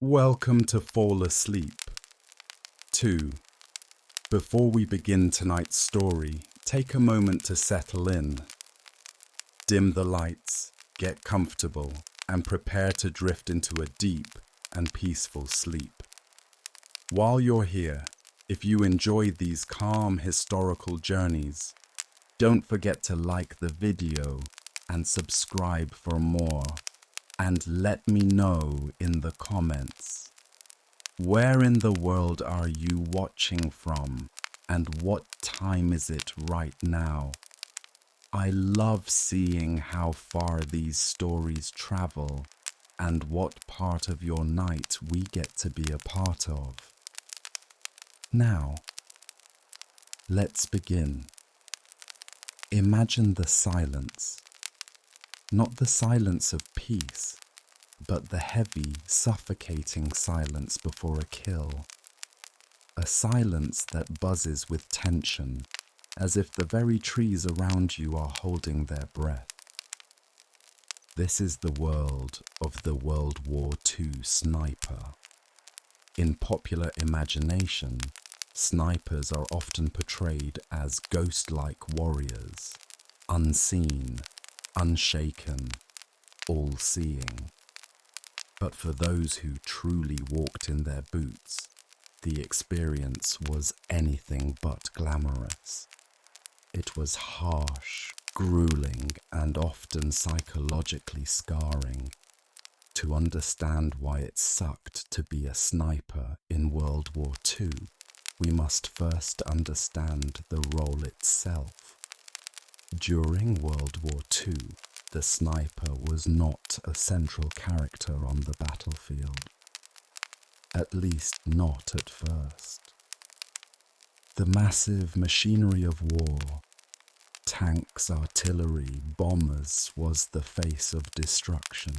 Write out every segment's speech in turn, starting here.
Welcome to Fall Asleep. 2. Before we begin tonight's story, take a moment to settle in. Dim the lights, get comfortable, and prepare to drift into a deep and peaceful sleep. While you're here, if you enjoy these calm historical journeys, don't forget to like the video and subscribe for more. And let me know in the comments, where in the world are you watching from and what time is it right now? I love seeing how far these stories travel and what part of your night we get to be a part of. Now, let's begin. Imagine the silence. Not the silence of peace, but the heavy, suffocating silence before a kill. A silence that buzzes with tension, as if the very trees around you are holding their breath. This is the world of the World War II sniper. In popular imagination, snipers are often portrayed as ghost-like warriors, unseen, unshaken, all-seeing. But for those who truly walked in their boots, the experience was anything but glamorous. It was harsh, grueling, and often psychologically scarring. To understand why it sucked to be a sniper in World War II, we must first understand the role itself. During World War II, the sniper was not a central character on the battlefield. At least not at first. The massive machinery of war, tanks, artillery, bombers, was the face of destruction.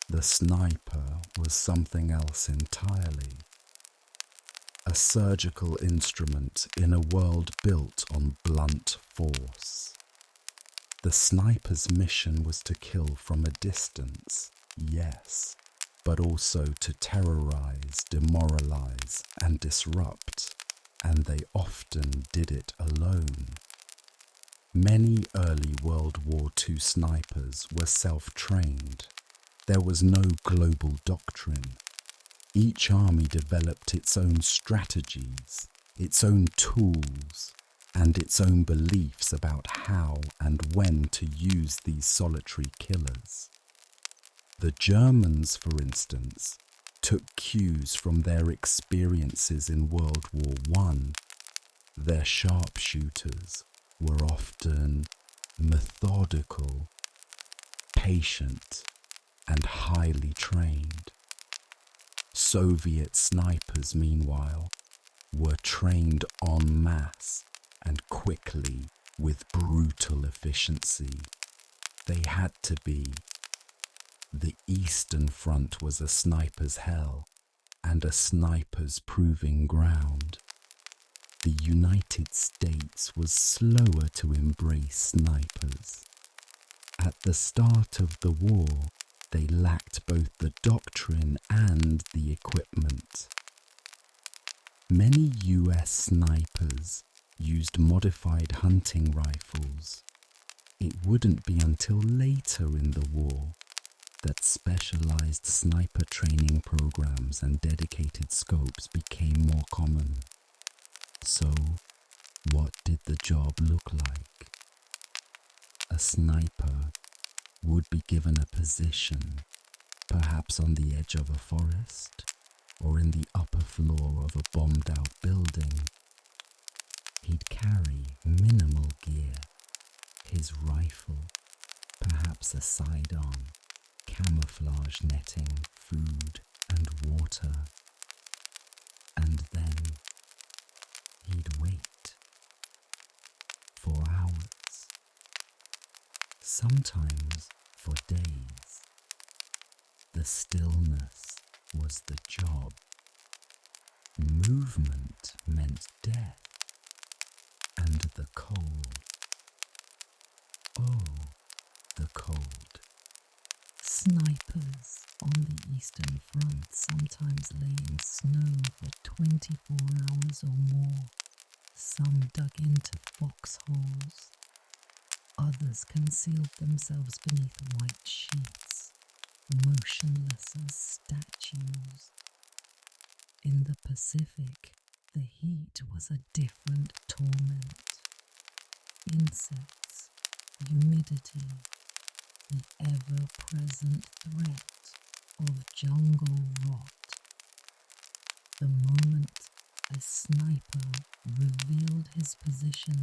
The sniper was something else entirely. A surgical instrument in a world built on blunt force. The sniper's mission was to kill from a distance, yes, but also to terrorize, demoralize, and disrupt, and they often did it alone. Many early World War II snipers were self-trained. There was no global doctrine. Each army developed its own strategies, its own tools, and its own beliefs about how and when to use these solitary killers. The Germans, for instance, took cues from their experiences in World War I. Their sharpshooters were often methodical, patient, and highly trained. Soviet snipers, meanwhile, were trained en masse and quickly with brutal efficiency. They had to be. The Eastern Front was a sniper's hell and a sniper's proving ground. The United States was slower to embrace snipers. At the start of the war, they lacked both the doctrine and the equipment. Many US snipers used modified hunting rifles. It wouldn't be until later in the war that specialized sniper training programs and dedicated scopes became more common. So, what did the job look like? A sniper would be given a position, perhaps on the edge of a forest or in the upper floor of a bombed-out building. He'd carry minimal gear, his rifle, perhaps a sidearm, camouflage netting, food and water. And then he'd wait for hours, sometimes for days. The stillness was the job. Movement meant death. And the cold. Oh, the cold. Snipers on the Eastern Front, sometimes lay in snow for 24 hours or more. Some dug into foxholes. Others concealed themselves beneath white sheets, motionless as statues. In the Pacific, the heat was a different torment. Insects, humidity, the ever-present threat of jungle rot. The moment a sniper revealed his position,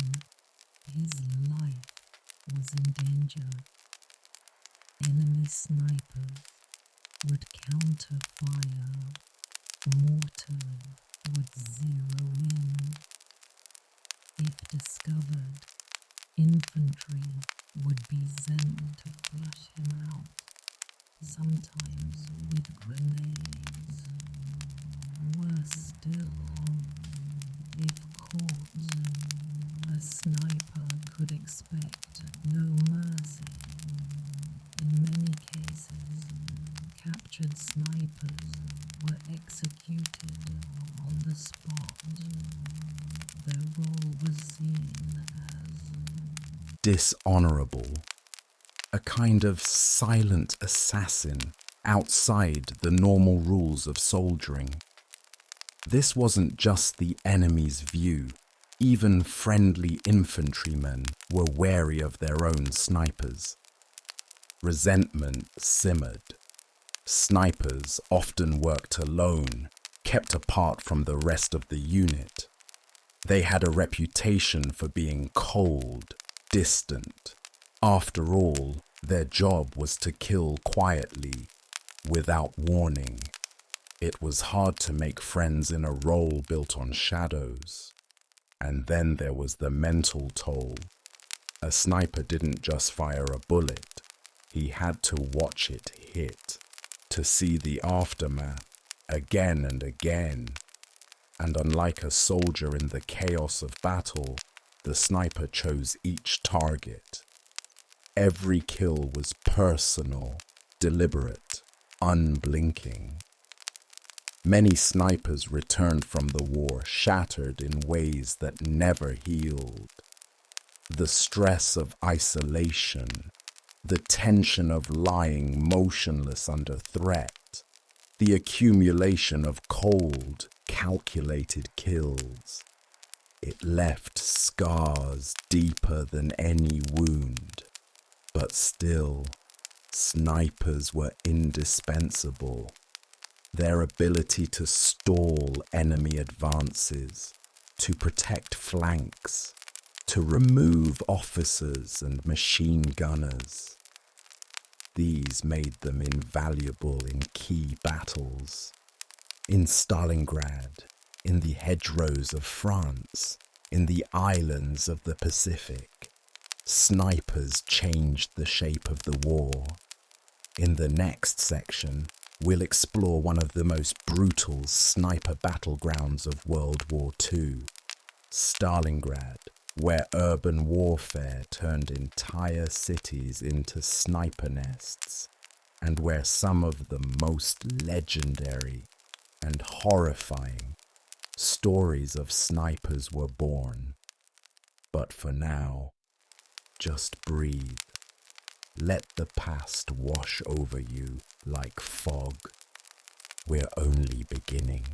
his life was in danger. Enemy snipers would counter fire, mortars would zero in. If discovered, infantry would be sent to flush him out, sometimes with grenades. Worse still, if caught, a sniper could expect no mercy. In many cases, captured snipers were executed on the spot. Their role was seen as dishonorable, a kind of silent assassin outside the normal rules of soldiering. This wasn't just the enemy's view. Even friendly infantrymen were wary of their own snipers. Resentment simmered. Snipers often worked alone, kept apart from the rest of the unit. They had a reputation for being cold, distant. After all, their job was to kill quietly, without warning. It was hard to make friends in a role built on shadows. And then there was the mental toll. A sniper didn't just fire a bullet. He had to watch it hit, to see the aftermath again and again. And unlike a soldier in the chaos of battle, the sniper chose each target. Every kill was personal, deliberate, unblinking. Many snipers returned from the war shattered in ways that never healed. The stress of isolation, the tension of lying motionless under threat, the accumulation of cold, calculated kills. It left scars deeper than any wound. But still, snipers were indispensable. Their ability to stall enemy advances, to protect flanks, to remove officers and machine gunners. These made them invaluable in key battles. In Stalingrad, in the hedgerows of France, in the islands of the Pacific, snipers changed the shape of the war. In the next section, we'll explore one of the most brutal sniper battlegrounds of World War II, Stalingrad, where urban warfare turned entire cities into sniper nests, and where some of the most legendary and horrifying stories of snipers were born. But for now, just breathe. Let the past wash over you like fog. We're only beginning.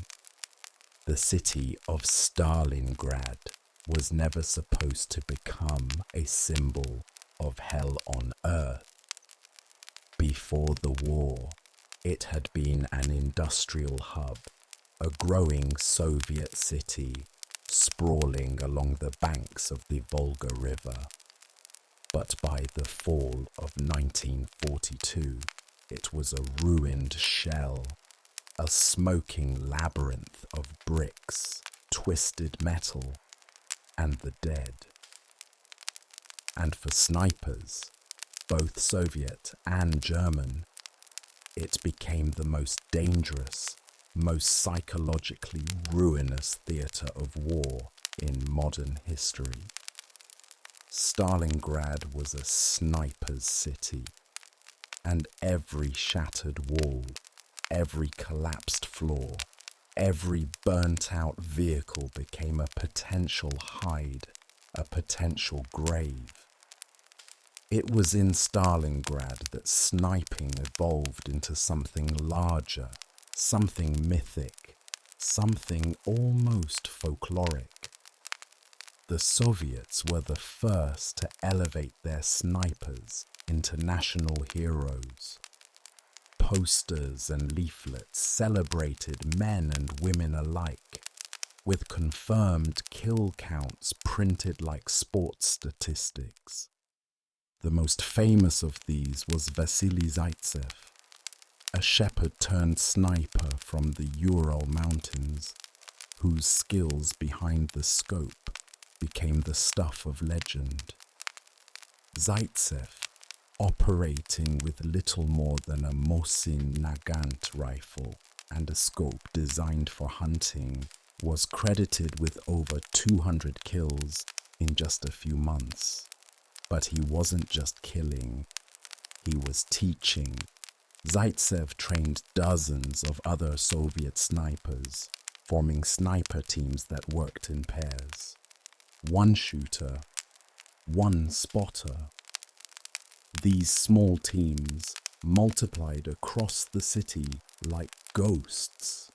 The city of Stalingrad was never supposed to become a symbol of hell on earth. Before the war, it had been an industrial hub, a growing Soviet city sprawling along the banks of the Volga River. But by the fall of 1942, it was a ruined shell, a smoking labyrinth of bricks, twisted metal, and the dead. And for snipers, both Soviet and German, it became the most dangerous, most psychologically ruinous theatre of war in modern history. Stalingrad was a sniper's city. and every shattered wall, every collapsed floor, every burnt-out vehicle became a potential hide, a potential grave. It was in Stalingrad that sniping evolved into something larger, something mythic, something almost folkloric. The Soviets were the first to elevate their snipers into national heroes. Posters and leaflets celebrated men and women alike, with confirmed kill counts printed like sports statistics. The most famous of these was Vasily Zaitsev, a shepherd-turned-sniper from the Ural Mountains, whose skills behind the scope became the stuff of legend. Zaitsev, operating with little more than a Mosin Nagant rifle and a scope designed for hunting, was credited with over 200 kills in just a few months. But he wasn't just killing, he was teaching. Zaitsev trained dozens of other Soviet snipers, forming sniper teams that worked in pairs. One shooter, one spotter. These small teams multiplied across the city like ghosts,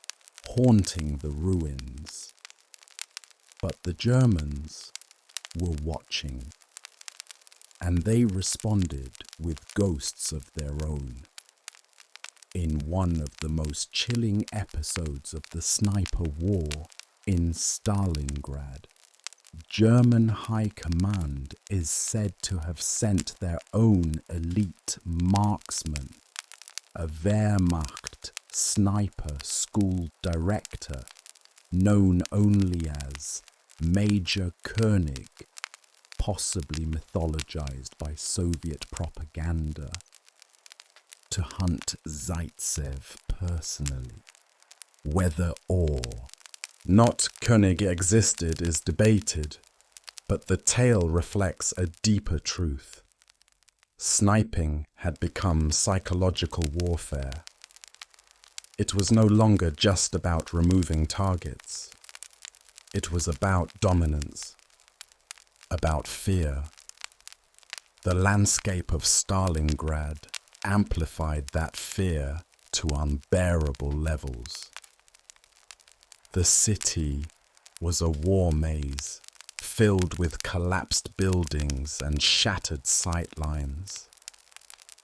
haunting the ruins. But the Germans were watching, and they responded with ghosts of their own. In one of the most chilling episodes of the Sniper War in Stalingrad, German High Command is said to have sent their own elite marksman, a Wehrmacht sniper school director known only as Major Koenig, possibly mythologized by Soviet propaganda, to hunt Zaitsev personally. Whether or not Koenig existed is debated, but the tale reflects a deeper truth. Sniping had become psychological warfare. It was no longer just about removing targets. It was about dominance, about fear. The landscape of Stalingrad amplified that fear to unbearable levels. The city was a war maze, filled with collapsed buildings and shattered sightlines.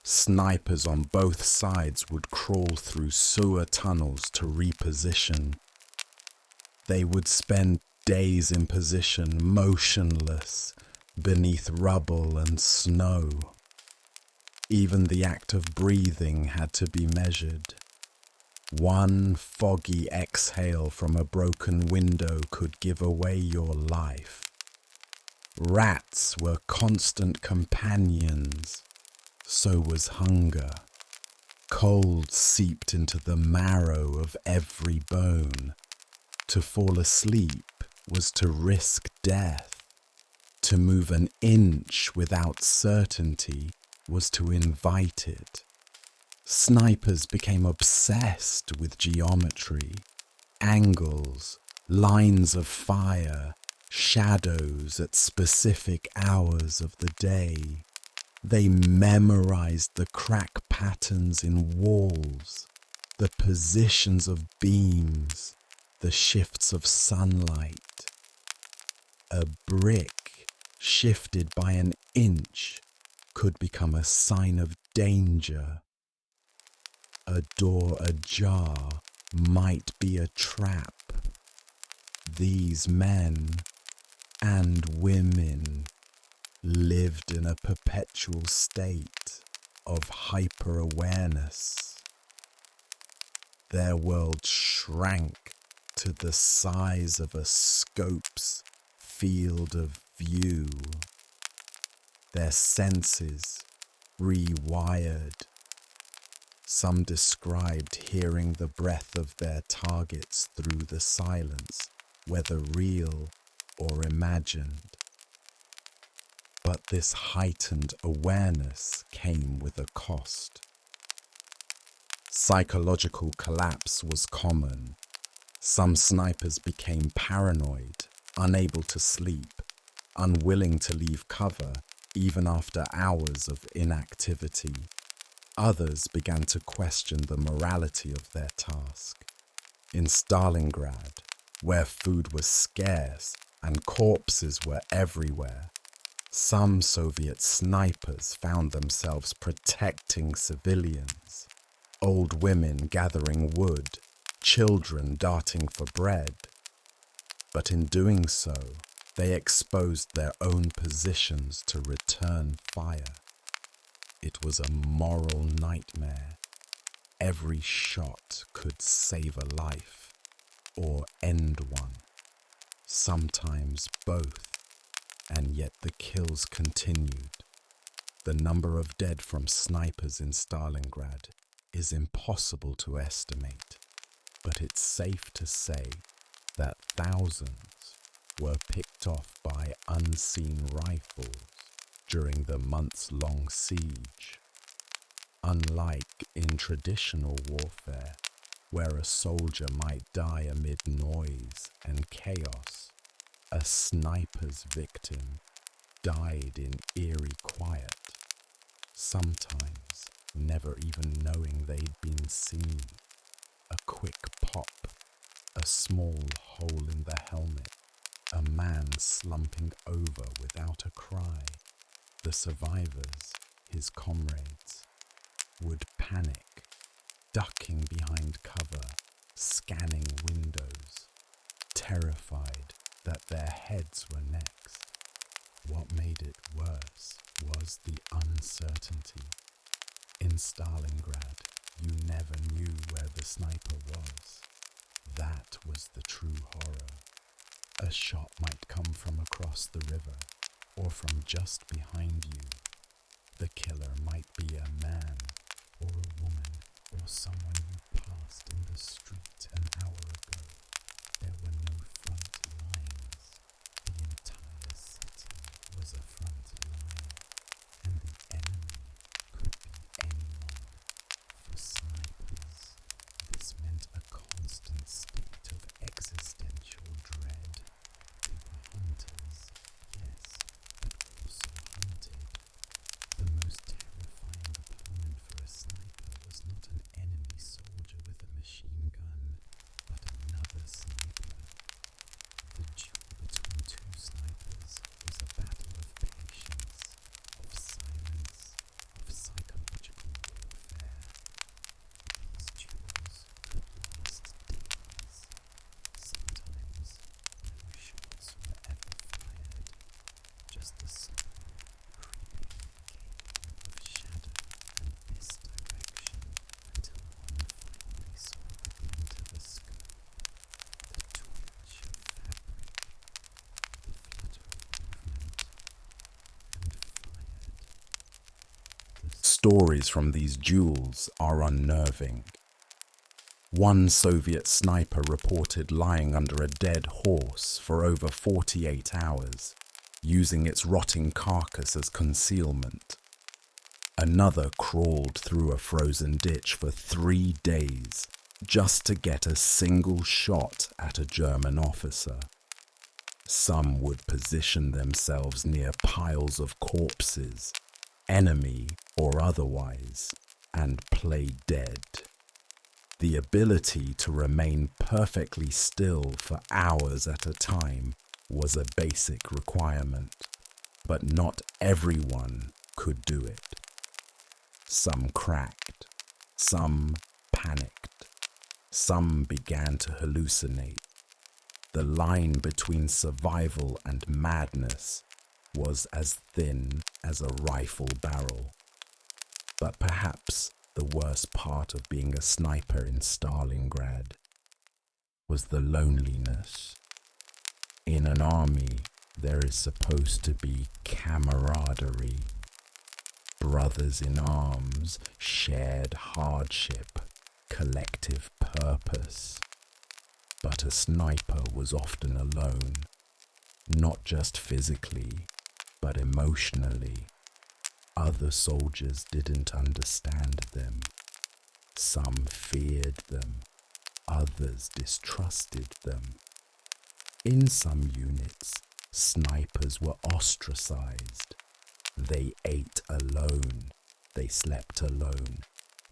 Snipers on both sides would crawl through sewer tunnels to reposition. They would spend days in position, motionless, beneath rubble and snow. Even the act of breathing had to be measured. One foggy exhale from a broken window could give away your life. Rats were constant companions. So was hunger. Cold seeped into the marrow of every bone. To fall asleep was to risk death. To move an inch without certainty was to invite it. Snipers became obsessed with geometry, angles, lines of fire, shadows at specific hours of the day. They memorized the crack patterns in walls, the positions of beams, the shifts of sunlight. A brick shifted by an inch could become a sign of danger. A door ajar might be a trap. These men and women lived in a perpetual state of hyper-awareness. Their world shrank to the size of a scope's field of view. Their senses rewired. Some described hearing the breath of their targets through the silence, whether real or imagined. But this heightened awareness came with a cost. Psychological collapse was common. Some snipers became paranoid, unable to sleep, unwilling to leave cover even after hours of inactivity. Others began to question the morality of their task. In Stalingrad, where food was scarce and corpses were everywhere, some Soviet snipers found themselves protecting civilians. Old women gathering wood, children darting for bread. But in doing so, they exposed their own positions to return fire. It was a moral nightmare. Every shot could save a life or end one, sometimes both, and yet the kills continued. The number of dead from snipers in Stalingrad is impossible to estimate, but it's safe to say that thousands were picked off by unseen rifles during the months-long siege. Unlike in traditional warfare, where a soldier might die amid noise and chaos, a sniper's victim died in eerie quiet, sometimes never even knowing they'd been seen. A quick pop, a small hole in the helmet, a man slumping over without a cry. The survivors, his comrades, would panic, ducking behind cover, scanning windows, terrified that their heads were next. What made it worse was the uncertainty. In Stalingrad, you never knew where the sniper was. That was the true horror. A shot might come from across the river or from just behind you. The killer might be a man or a woman or someone you passed in the street an hour ago. There were no front lines. The entire city was a front line, and the enemy could be anyone. For snipers, this meant a constant state of existential dread. They were hunters, yes, but also hunted. The most terrifying opponent for a sniper was not an enemy soldier with a machine gun, but another sniper. The duel between two snipers was a battle of patience, of silence, of psychological warfare. These duels could last days. Sometimes no shots were ever fired, just the sound creeping game of shadow and misdirection until one finally saw the glint of a scope, the twitch of fabric, the flutter of movement, and fired. Stories from these duels are unnerving. One Soviet sniper reported lying under a dead horse for over 48 hours, using its rotting carcass as concealment. Another crawled through a frozen ditch for 3 days just to get a single shot at a German officer. Some would position themselves near piles of corpses, enemy or otherwise, and play dead. The ability to remain perfectly still for hours at a time was a basic requirement, but not everyone could do it. Some cracked, some panicked, some began to hallucinate. The line between survival and madness was as thin as a rifle barrel. But perhaps the worst part of being a sniper in Stalingrad was the loneliness. In an army, there is supposed to be camaraderie, brothers in arms, shared hardship, collective purpose. But a sniper was often alone, not just physically, but emotionally. Other soldiers didn't understand them. Some feared them, others distrusted them. In some units, snipers were ostracized. They ate alone, they slept alone,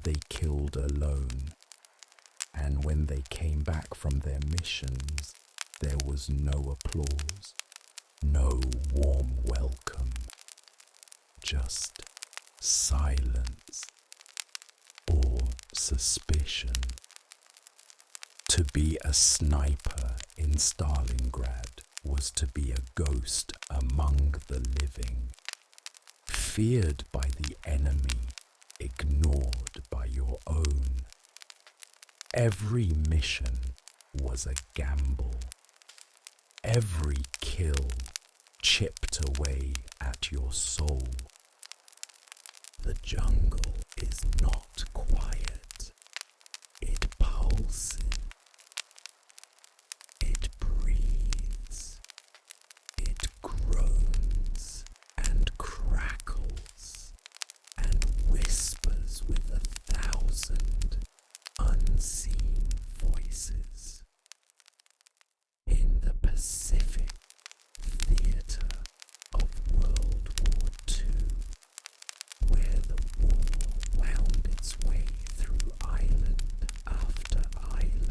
they killed alone. And when they came back from their missions, there was no applause, no warm welcome, just silence or suspicion. To be a sniper in Stalingrad was to be a ghost among the living, feared by the enemy, ignored by your own. Every mission was a gamble. Every kill chipped away at your soul. The jungle is not quiet. It pulses. It breathes. It groans and crackles and whispers with 1,000 unseen voices. In the Pacific theater of World War II, where the war wound its way through island after island,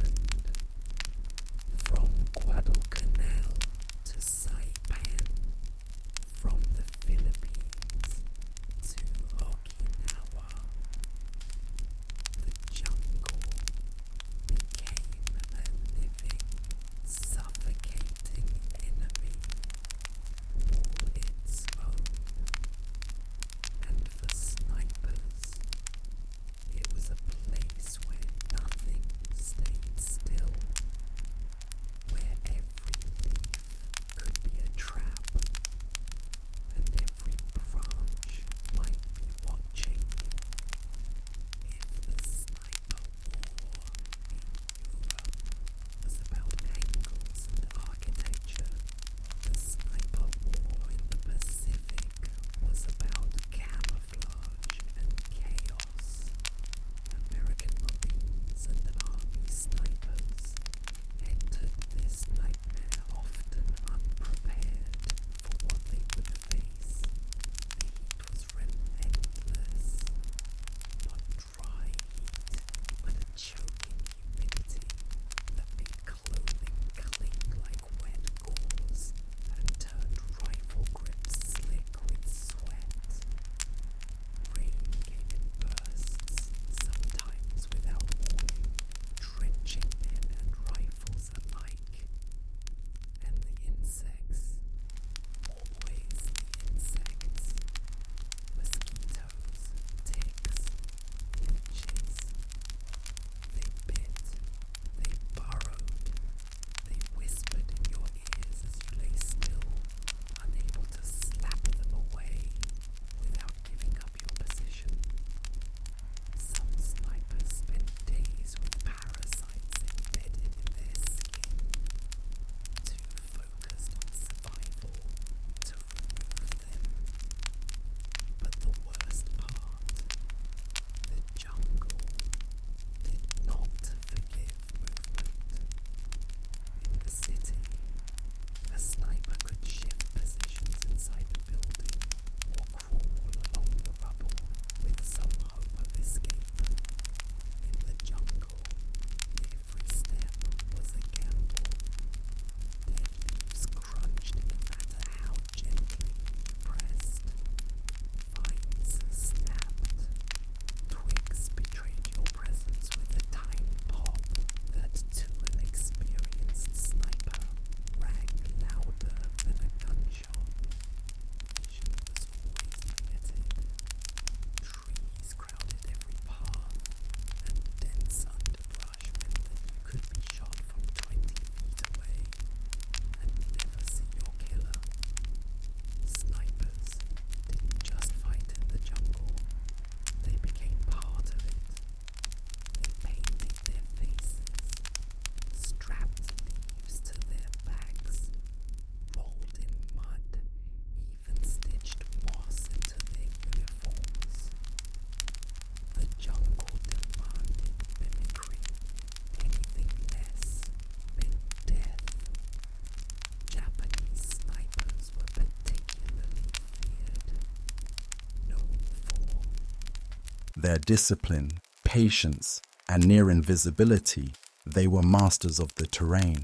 Their discipline, patience, and near invisibility, they were masters of the terrain.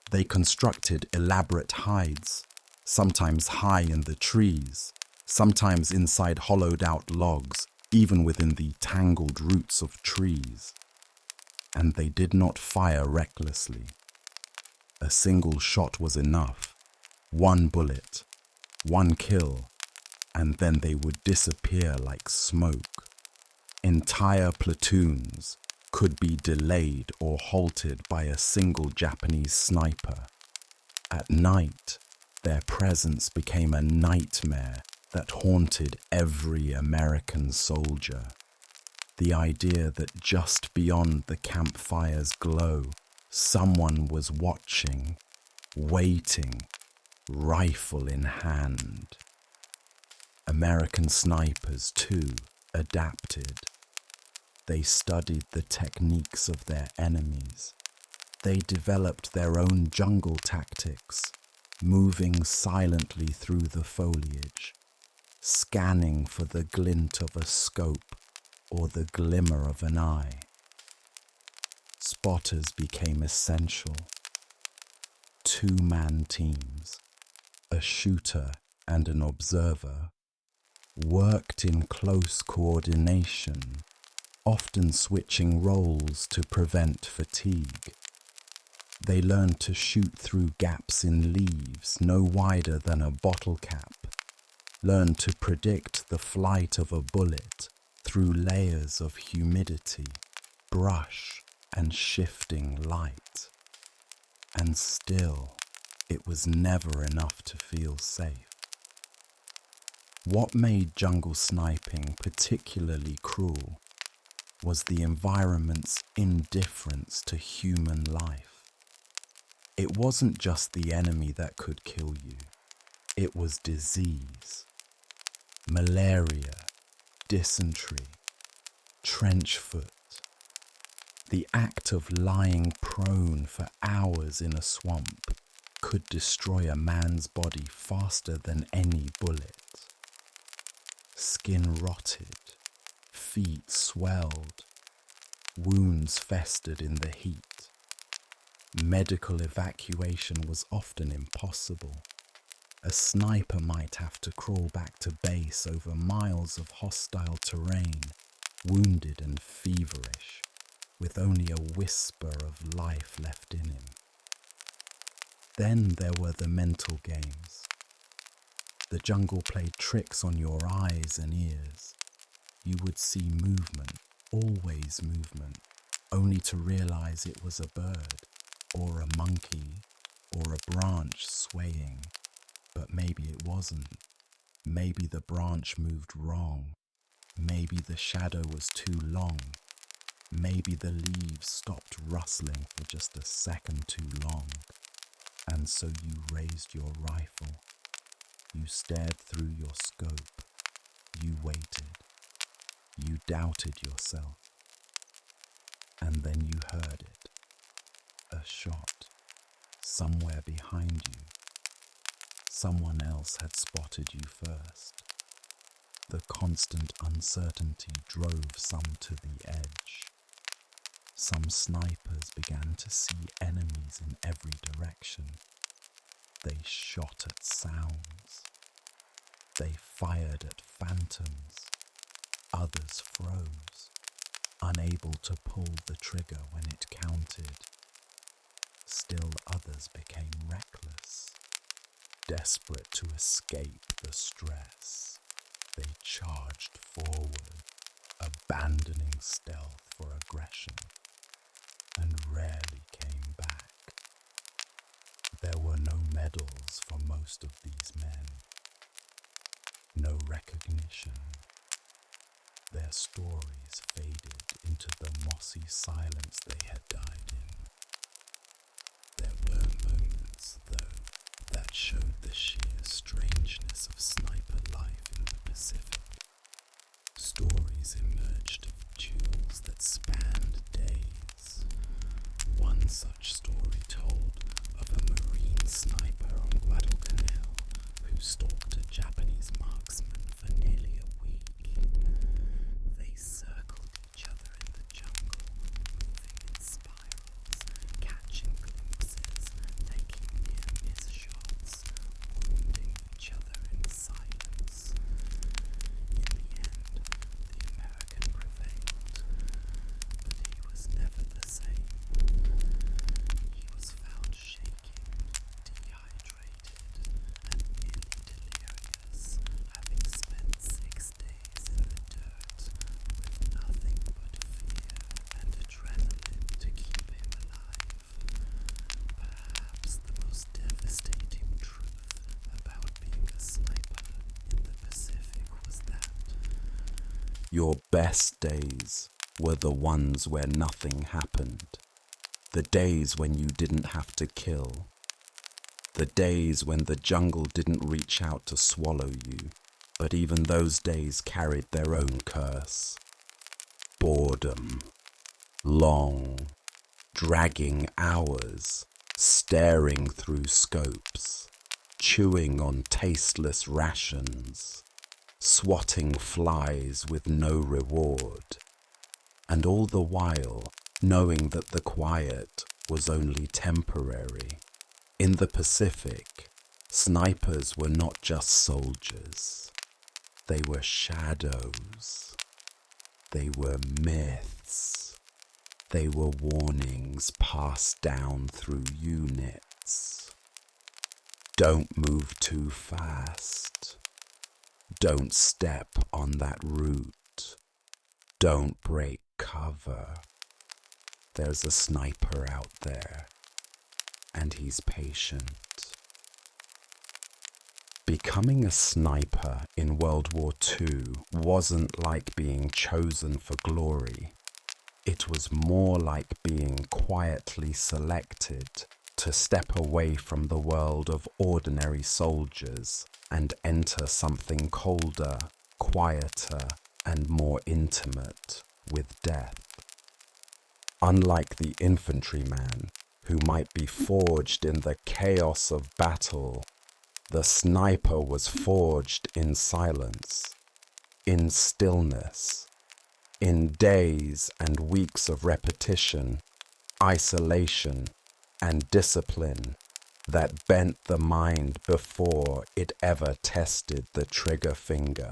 They constructed elaborate hides, sometimes high in the trees, sometimes inside hollowed-out logs, even within the tangled roots of trees. And they did not fire recklessly. A single shot was enough. One bullet, one kill, and then they would disappear like smoke. Entire platoons could be delayed or halted by a single Japanese sniper. At night, their presence became a nightmare that haunted every American soldier. The idea that just beyond the campfire's glow, someone was watching, waiting, rifle in hand. American snipers, too, adapted. They studied the techniques of their enemies. They developed their own jungle tactics, moving silently through the foliage, scanning for the glint of a scope or the glimmer of an eye. Spotters became essential. Two-man teams, a shooter and an observer, worked in close coordination, often switching roles to prevent fatigue. They learned to shoot through gaps in leaves no wider than a bottle cap, learned to predict the flight of a bullet through layers of humidity, brush, and shifting light. And still, it was never enough to feel safe. What made jungle sniping particularly cruel was the environment's indifference to human life. It wasn't just the enemy that could kill you. It was disease, malaria, dysentery, trench foot. The act of lying prone for hours in a swamp could destroy a man's body faster than any bullet. Skin rotted, feet swelled, wounds festered in the heat. Medical evacuation was often impossible. A sniper might have to crawl back to base over miles of hostile terrain, wounded and feverish, with only a whisper of life left in him. Then there were the mental games. The jungle played tricks on your eyes and ears. You would see movement, always movement, only to realize it was a bird, or a monkey, or a branch swaying. But maybe it wasn't. Maybe the branch moved wrong. Maybe the shadow was too long. Maybe the leaves stopped rustling for just a second too long. And so you raised your rifle. You stared through your scope. You waited. You doubted yourself. And then you heard it. A shot. Somewhere behind you. Someone else had spotted you first. The constant uncertainty drove some to the edge. Some snipers began to see enemies in every direction. They shot at sounds. They fired at phantoms. Others froze, unable to pull the trigger when it counted. Still others became reckless, desperate to escape the stress. They charged forward, abandoning stealth for aggression, and rarely came back. There were no medals for most of these men, no recognition. Their stories faded into the mossy silence they had died in. There were moments, though, that showed the sheer strangeness of sniper life in the Pacific. Stories emerged of duels that spanned days. One such story told of a Marine sniper on Guadalcanal who stalked a Japanese marksman for nearly a week. They searched Your best days were the ones where nothing happened. The days when you didn't have to kill. The days when the jungle didn't reach out to swallow you, but even those days carried their own curse. Boredom. Long, dragging hours, staring through scopes, chewing on tasteless rations, swatting flies with no reward, and all the while knowing that the quiet was only temporary. In the Pacific, snipers were not just soldiers. They were shadows. They were myths. They were warnings passed down through units. Don't move too fast. Don't step on that route. Don't break cover. There's a sniper out there, and he's patient. Becoming a sniper in World War II wasn't like being chosen for glory. It was more like being quietly selected to step away from the world of ordinary soldiers and enter something colder, quieter, and more intimate with death. Unlike the infantryman, who might be forged in the chaos of battle, the sniper was forged in silence, in stillness, in days and weeks of repetition, isolation, and discipline that bent the mind before it ever tested the trigger finger.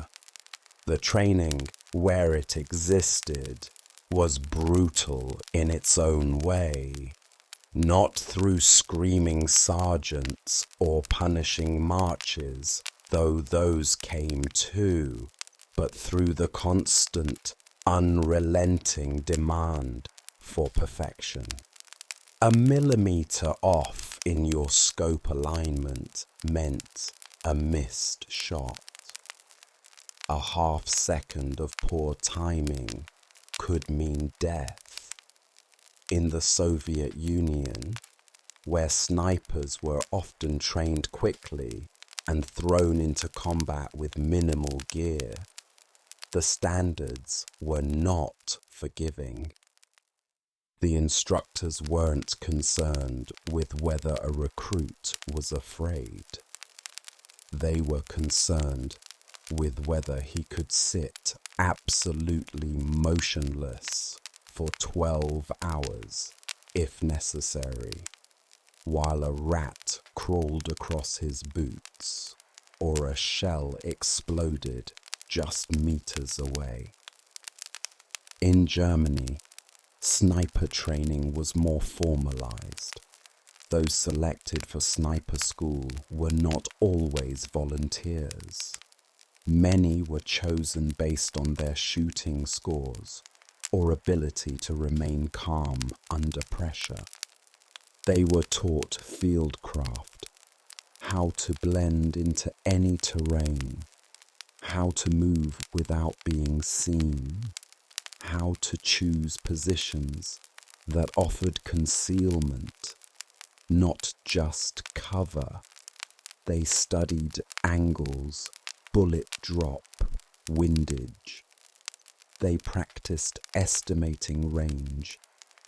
The training, where it existed, was brutal in its own way. Not through screaming sergeants or punishing marches, though those came too, but through the constant, unrelenting demand for perfection. A millimeter off in your scope alignment meant a missed shot. A half second of poor timing could mean death. In the Soviet Union, where snipers were often trained quickly and thrown into combat with minimal gear, the standards were not forgiving. The instructors weren't concerned with whether a recruit was afraid. They were concerned with whether he could sit absolutely motionless for 12 hours, if necessary, while a rat crawled across his boots or a shell exploded just meters away. In Germany, sniper training was more formalized. Those selected for sniper school were not always volunteers. Many were chosen based on their shooting scores or ability to remain calm under pressure. They were taught fieldcraft, how to blend into any terrain, how to move without being seen, how to choose positions that offered concealment, not just cover. They studied angles, bullet drop, windage. They practiced estimating range,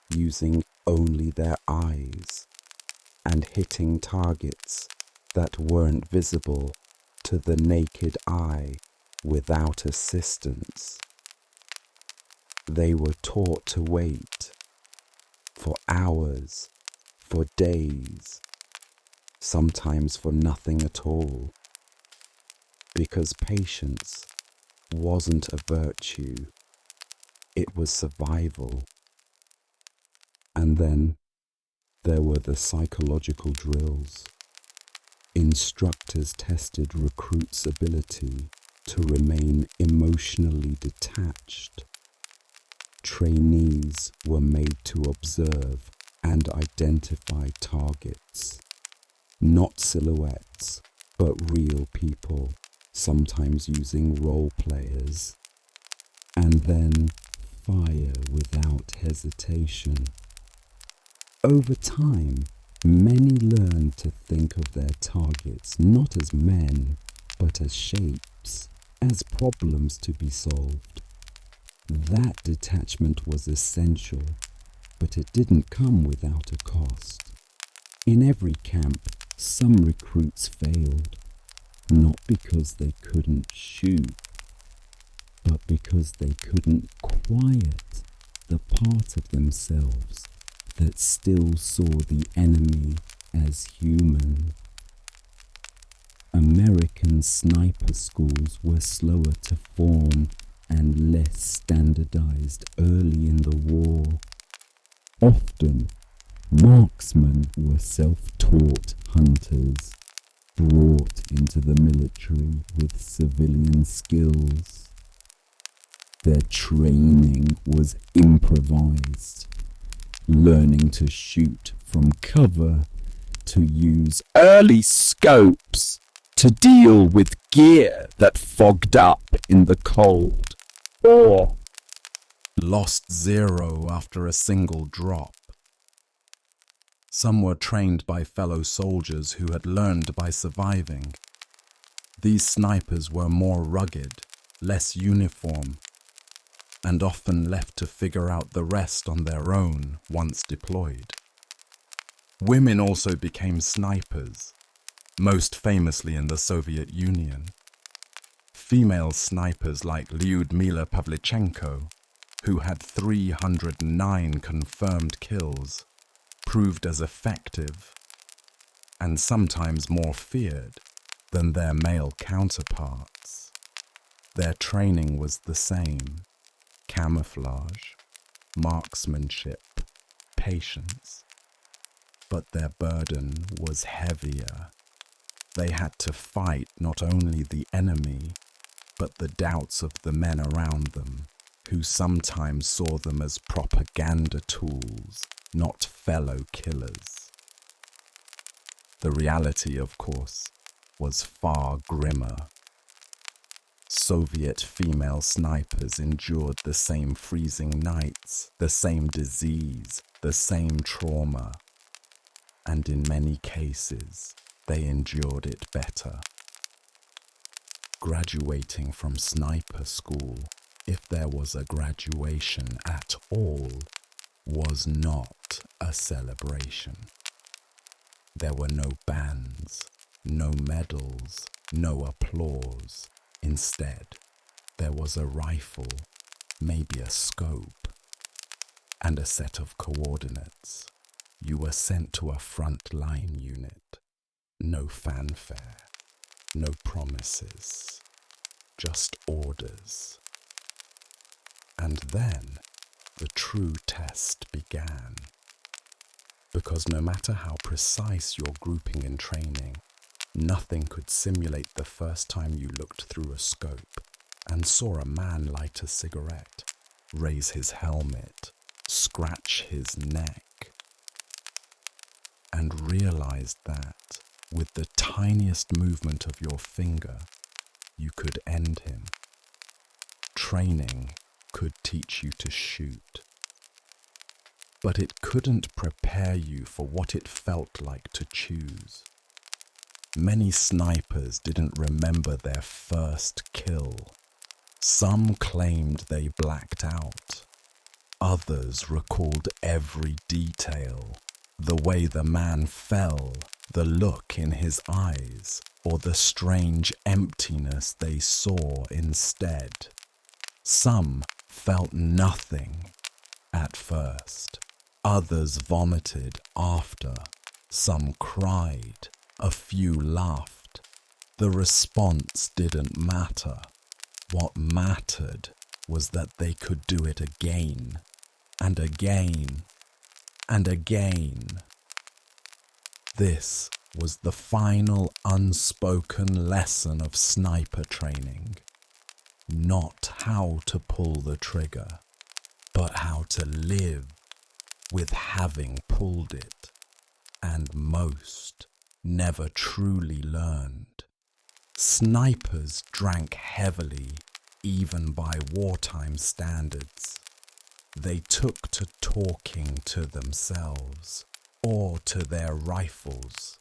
using only their eyes, and hitting targets that weren't visible to the naked eye without assistance. They were taught to wait for hours, for days, sometimes for nothing at all, because patience wasn't a virtue, it was survival. And then there were the psychological drills. Instructors tested recruits' ability to remain emotionally detached. Trainees were made to observe and identify targets, not silhouettes, but real people, sometimes using role players. and then fire without hesitation. Over time, many learned to think of their targets not as men, but as shapes, as problems to be solved. That detachment was essential, but it didn't come without a cost. In every camp, some recruits failed, not because they couldn't shoot, but because they couldn't quiet the part of themselves that still saw the enemy as human. American sniper schools were slower to form and less standardized early in the war. Often, marksmen were self-taught hunters, brought into the military with civilian skills. Their training was improvised, learning to shoot from cover, to use early scopes, to deal with gear that fogged up in the cold, or lost zero after a single drop. Some were trained by fellow soldiers who had learned by surviving. These snipers were more rugged, less uniform, and often left to figure out the rest on their own once deployed. Women also became snipers, most famously in the Soviet Union. Female snipers like Lyudmila Pavlichenko, who had 309 confirmed kills, proved as effective and sometimes more feared than their male counterparts. Their training was the same: camouflage, marksmanship, patience. But their burden was heavier. They had to fight not only the enemy, but the doubts of the men around them, who sometimes saw them as propaganda tools, not fellow killers. The reality, of course, was far grimmer. Soviet female snipers endured the same freezing nights, the same disease, the same trauma, and in many cases, they endured it better. Graduating from sniper school, if there was a graduation at all, was not a celebration. There were no bands, no medals, no applause. Instead, there was a rifle, maybe a scope, and a set of coordinates. You were sent to a front line unit. No fanfare, no promises, just orders. And then the true test began. Because no matter how precise your grouping in training, nothing could simulate the first time you looked through a scope and saw a man light a cigarette, raise his helmet, scratch his neck, and realized that with the tiniest movement of your finger, you could end him. Training could teach you to shoot, but it couldn't prepare you for what it felt like to choose. Many snipers didn't remember their first kill. Some claimed they blacked out. Others recalled every detail, the way the man fell, the look in his eyes, or the strange emptiness they saw instead. Some felt nothing at first. Others vomited after. Some cried. A few laughed. The response didn't matter. What mattered was that they could do it again, and again, and again. This was the final unspoken lesson of sniper training. Not how to pull the trigger, but how to live with having pulled it, and most never truly learned. Snipers drank heavily, even by wartime standards. They took to talking to themselves or to their rifles.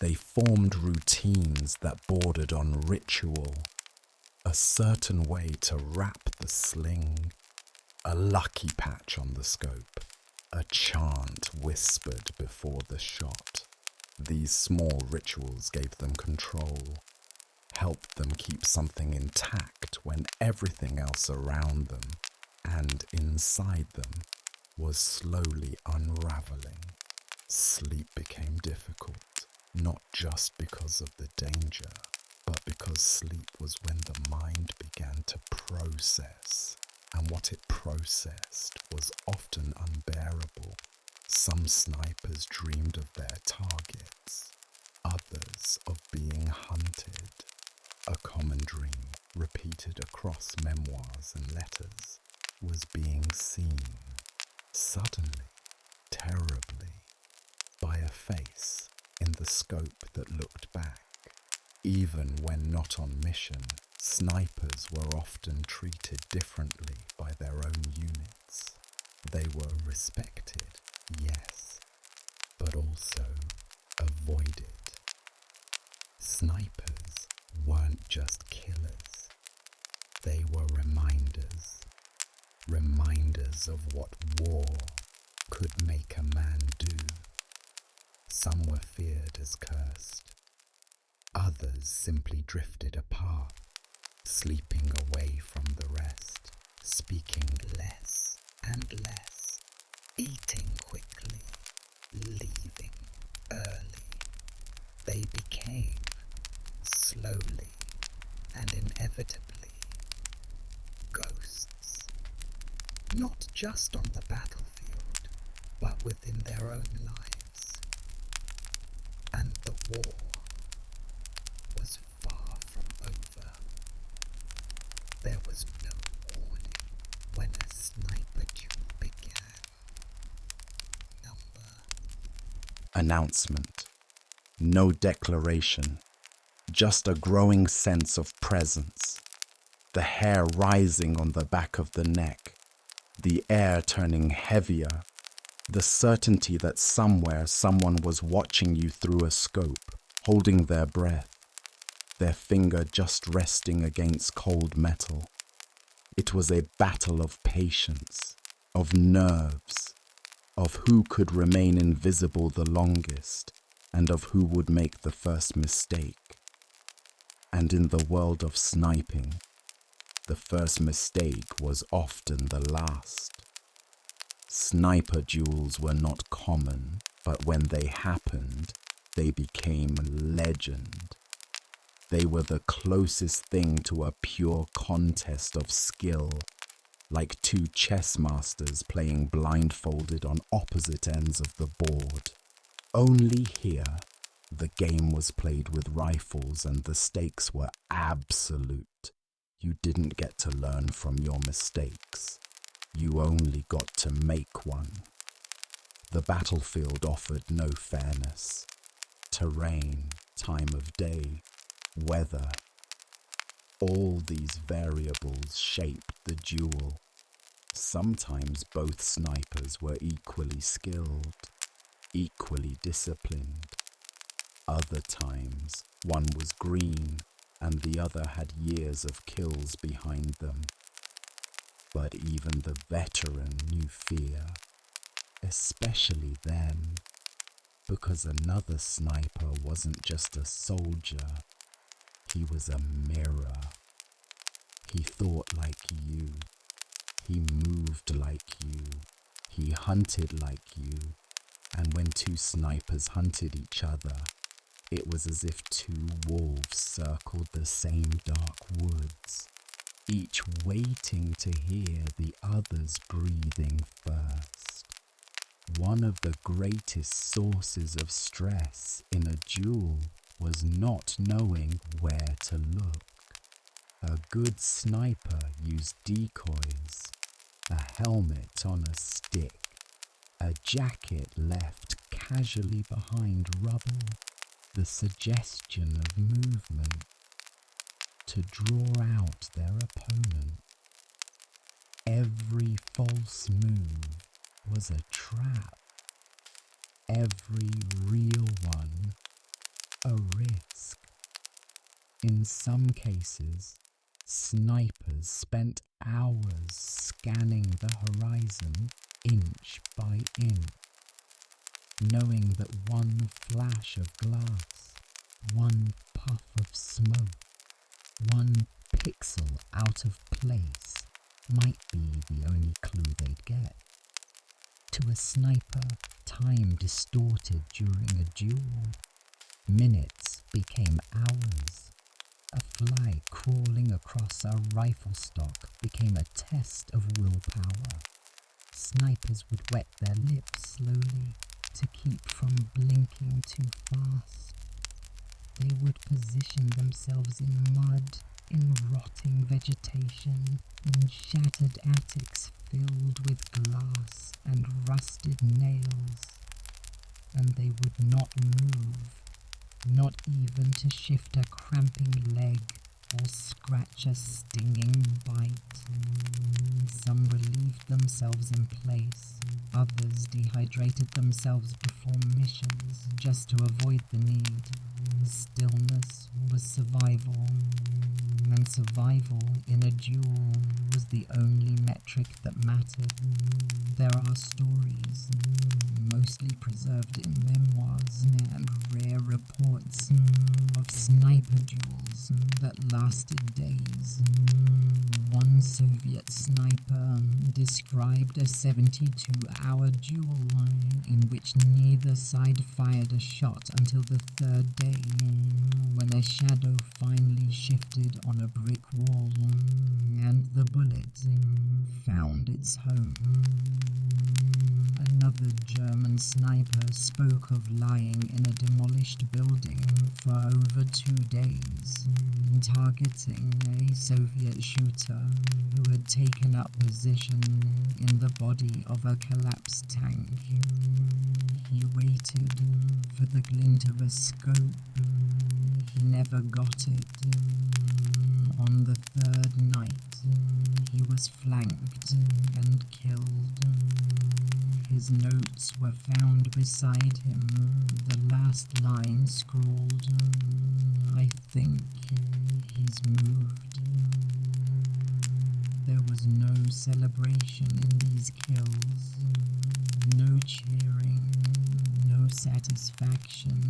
They formed routines that bordered on ritual, a certain way to wrap the sling, a lucky patch on the scope, a chant whispered before the shot. These small rituals gave them control, helped them keep something intact when everything else around them and inside them was slowly unraveling. Sleep became difficult, not just because of the danger, but because sleep was when the mind began to process, and what it processed was often unbearable. Some snipers dreamed of their targets, others of being hunted. A common dream, repeated across memoirs and letters, was being seen, suddenly, terribly, by a face in the scope that looked back. Even when not on mission, snipers were often treated differently by their own units. They were respected, yes, but also avoided. Snipers weren't just killers. They were reminders of what war could make a man do. Some were feared as cursed. Others simply drifted apart, sleeping away from the rest, speaking less and less, eating quickly, leaving early. They became, slowly and inevitably, ghosts. Not just on the battlefield, but within their own lives. And the war was far from over. There was no warning when a sniper duel began. Announcement. No declaration. Just a growing sense of presence. The hair rising on the back of the neck. The air turning heavier. The certainty that somewhere someone was watching you through a scope, holding their breath, their finger just resting against cold metal. It was a battle of patience, of nerves, of who could remain invisible the longest, and of who would make the first mistake. And in the world of sniping, the first mistake was often the last. Sniper duels were not common, but when they happened, they became legend. They were the closest thing to a pure contest of skill, like two chess masters playing blindfolded on opposite ends of the board. Only here, the game was played with rifles and the stakes were absolute. You didn't get to learn from your mistakes. You only got to make one. The battlefield offered no fairness. Terrain, time of day, weather. All these variables shaped the duel. Sometimes both snipers were equally skilled, equally disciplined. Other times, one was green and the other had years of kills behind them. But even the veteran knew fear, especially then, because another sniper wasn't just a soldier, he was a mirror. He thought like you, he moved like you, he hunted like you, and when two snipers hunted each other, it was as if two wolves circled the same dark woods, each waiting to hear the other's breathing first. One of the greatest sources of stress in a duel was not knowing where to look. A good sniper used decoys, a helmet on a stick, a jacket left casually behind rubble, the suggestion of movement. to draw out their opponent. Every false move was a trap, every real one a risk. In some cases, snipers spent hours scanning the horizon inch by inch, knowing that one flash of glass, one puff of smoke, one pixel out of place might be the only clue they'd get. To a sniper, time distorted during a duel. Minutes became hours. A fly crawling across a rifle stock became a test of willpower. Snipers would wet their lips slowly to keep from blinking too fast. They would position themselves in mud, in rotting vegetation, in shattered attics filled with glass and rusted nails. And they would not move, not even to shift a cramping leg or scratch a stinging bite. Some relieved themselves in place, others dehydrated themselves before missions just to avoid the need. Stillness was survival, and survival in a duel was the only metric that mattered. There are stories, mostly preserved in memoirs and rare reports, of sniper duels that lasted days. One Soviet sniper described a 72-hour duel in which neither side fired a shot until the third day, when a shadow finally shifted on a brick wall and the bullet found its home. Another German sniper spoke of lying in a demolished building for over 2 days, targeting a Soviet shooter who had taken up position in the body of a collapsed tank. He waited for the glint of a scope. He never got it. On the third night, he was flanked and killed. His notes were found beside him, the last line scrawled, "I think he's moved." There was no celebration in these kills, no cheering, no satisfaction,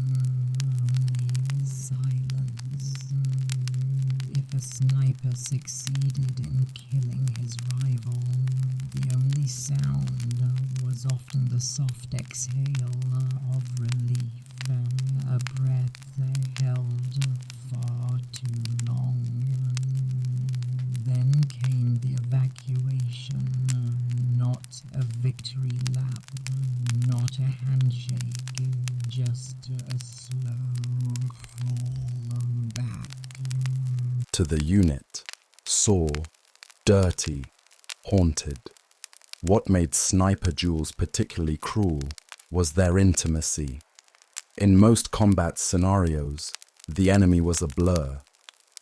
only silence. If a sniper succeeded in killing his rival, the only sound was often the soft exhale of relief, a breath held far too long. Then came the evacuation, not a victory lap, not a handshake, just a slow crawl back. To the unit, sore, dirty, haunted. What made sniper duels particularly cruel was their intimacy. In most combat scenarios, the enemy was a blur,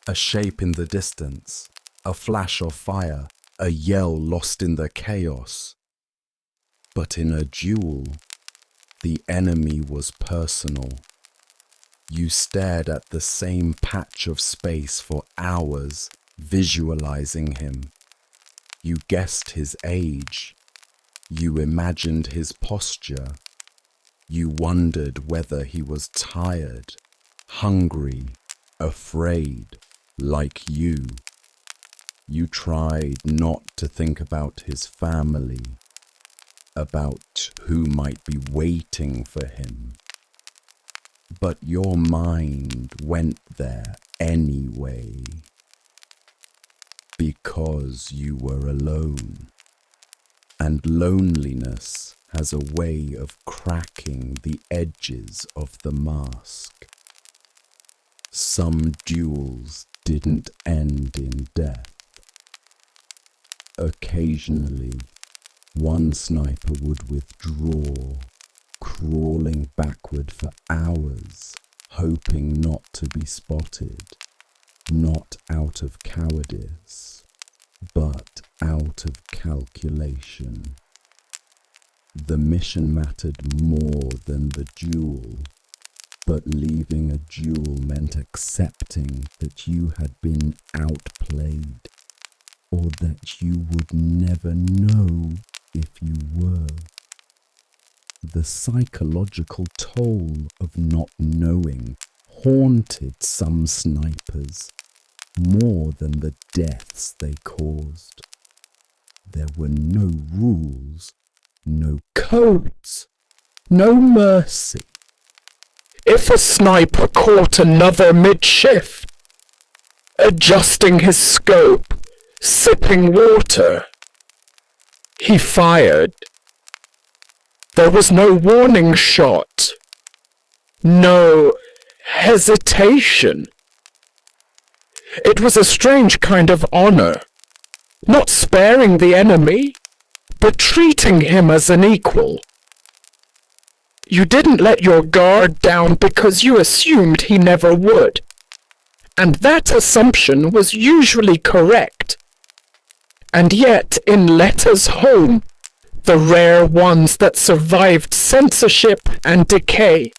a shape in the distance, a flash of fire, a yell lost in the chaos. But in a duel, the enemy was personal. You stared at the same patch of space for hours, visualizing him. You guessed his age. You imagined his posture. You wondered whether he was tired, hungry, afraid, like you. You tried not to think about his family, about who might be waiting for him. But your mind went there anyway, because you were alone, and loneliness has a way of cracking the edges of the mask. Some duels didn't end in death. Occasionally, one sniper would withdraw, crawling backward for hours, hoping not to be spotted. not out of cowardice, but out of calculation. The mission mattered more than the duel, but leaving a duel meant accepting that you had been outplayed, or that you would never know if you were. The psychological toll of not knowing haunted some snipers more than the deaths they caused. There were no rules, no codes, no mercy. If a sniper caught another mid-shift, adjusting his scope, sipping water, he fired. There was no warning shot, no hesitation. It was a strange kind of honor, not sparing the enemy, but treating him as an equal. You didn't let your guard down because you assumed he never would, and that assumption was usually correct. And yet, in letters home, the rare ones that survived censorship and decay,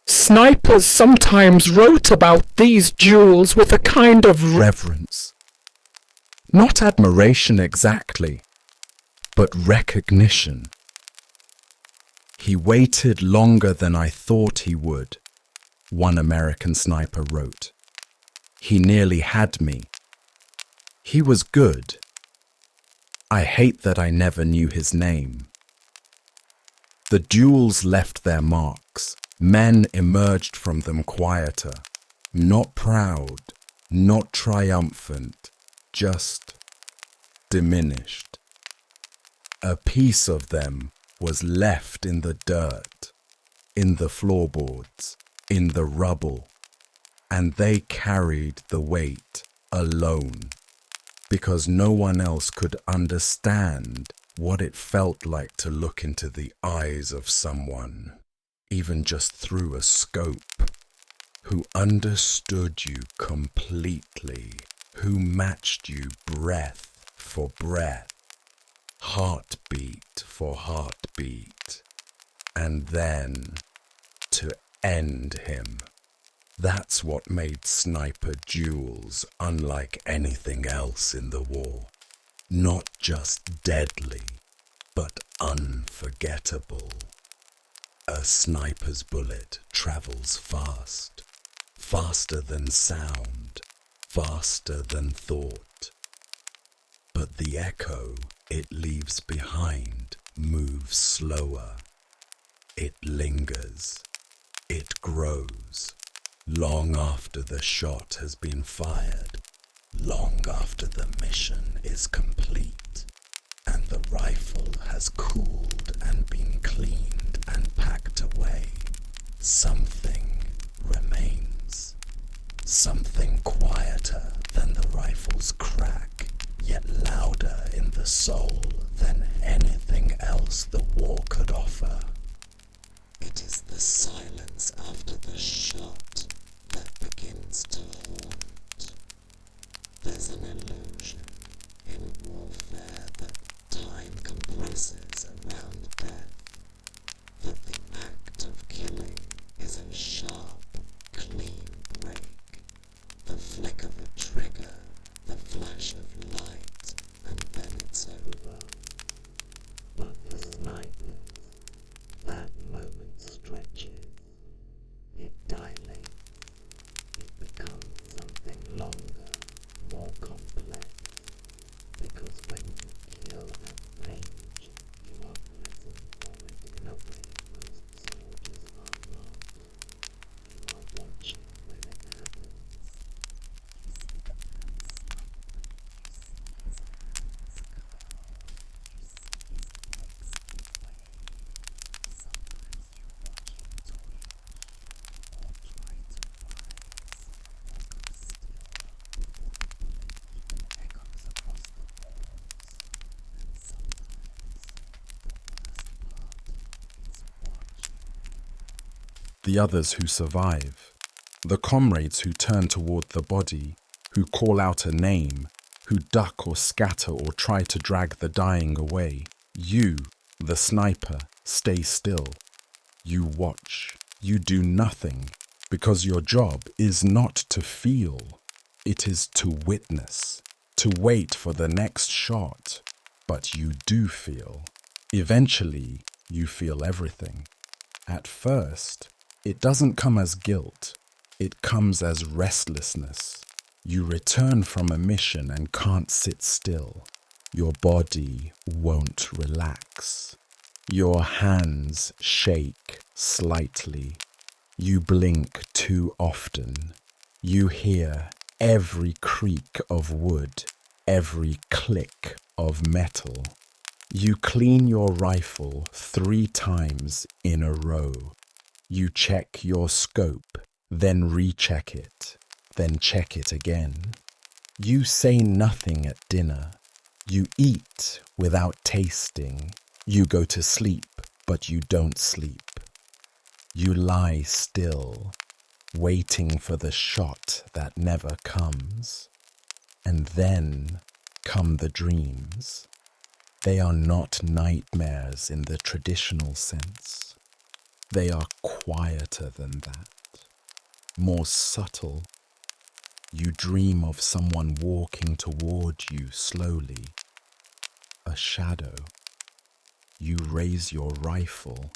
snipers sometimes wrote about these duels with a kind of reverence. Not admiration exactly, but recognition. He waited longer than I thought he would, one American sniper wrote. He nearly had me. He was good. I hate that I never knew his name. The duels left their marks. Men emerged from them quieter, not proud, not triumphant, just diminished. A piece of them was left in the dirt, in the floorboards, in the rubble, and they carried the weight alone, because no one else could understand what it felt like to look into the eyes of someone, even just through a scope, who understood you completely, who matched you breath for breath, heartbeat for heartbeat, and then to end him. That's what made sniper duels unlike anything else in the war. Not just deadly, but unforgettable. A sniper's bullet travels fast, faster than sound, faster than thought. But the echo it leaves behind moves slower. It lingers. It grows. Long after the shot has been fired, long after the mission is complete, and the rifle has cooled and been cleaned and packed away, something remains. Something quieter than the rifle's crack, yet louder in the soul than anything else the war could offer. It is the silence after the shot that begins to haunt. There's an illusion in warfare that time compresses around death, that the act of killing is a sharp, clean break, the flick of a trigger, the flash of light, and then it's over. But for snipers, that moment stretches, it dilates, it becomes something longer, more complex, because when you kill at range, you are present for it in a way most soldiers are not. You are watching when it happens. The others who survive, the comrades who turn toward the body, who call out a name, who duck or scatter or try to drag the dying away. You, the sniper, stay still. You watch. You do nothing, because your job is not to feel. It is to witness, to wait for the next shot. But you do feel. Eventually, you feel everything. At first, it doesn't come as guilt. It comes as restlessness. You return from a mission and can't sit still. Your body won't relax. Your hands shake slightly. You blink too often. You hear every creak of wood, every click of metal. You clean your rifle 3 times in a row. You check your scope, then recheck it, then check it again. You say nothing at dinner. You eat without tasting. You go to sleep, but you don't sleep. You lie still, waiting for the shot that never comes. And then come the dreams. They are not nightmares in the traditional sense. They are quieter than that, more subtle. You dream of someone walking toward you slowly, a shadow. You raise your rifle,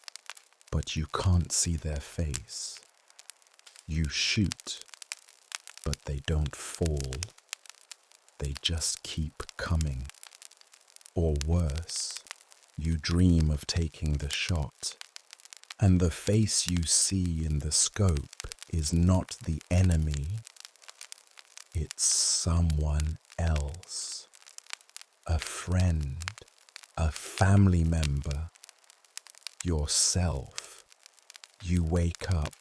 but you can't see their face. You shoot, but they don't fall. They just keep coming. Or worse, you dream of taking the shot, and the face you see in the scope is not the enemy. It's someone else, a friend, a family member, yourself. You wake up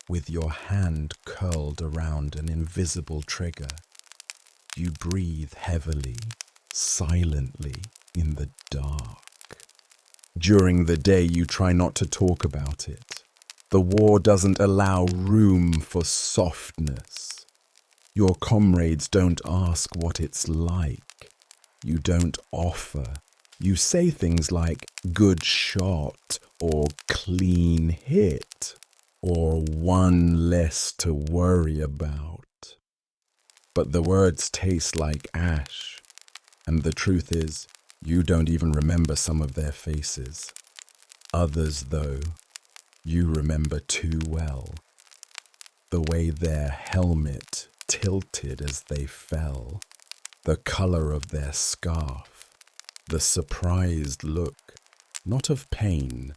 with your hand curled around an invisible trigger. You breathe heavily, silently, in the dark. During the day, you try not to talk about it. The war doesn't allow room for softness. Your comrades don't ask what it's like. You don't offer. You say things like good shot or clean hit or one less to worry about. But the words taste like ash, and the truth is, you don't even remember some of their faces. Others, though, you remember too well. The way their helmet tilted as they fell, the color of their scarf, the surprised look, not of pain,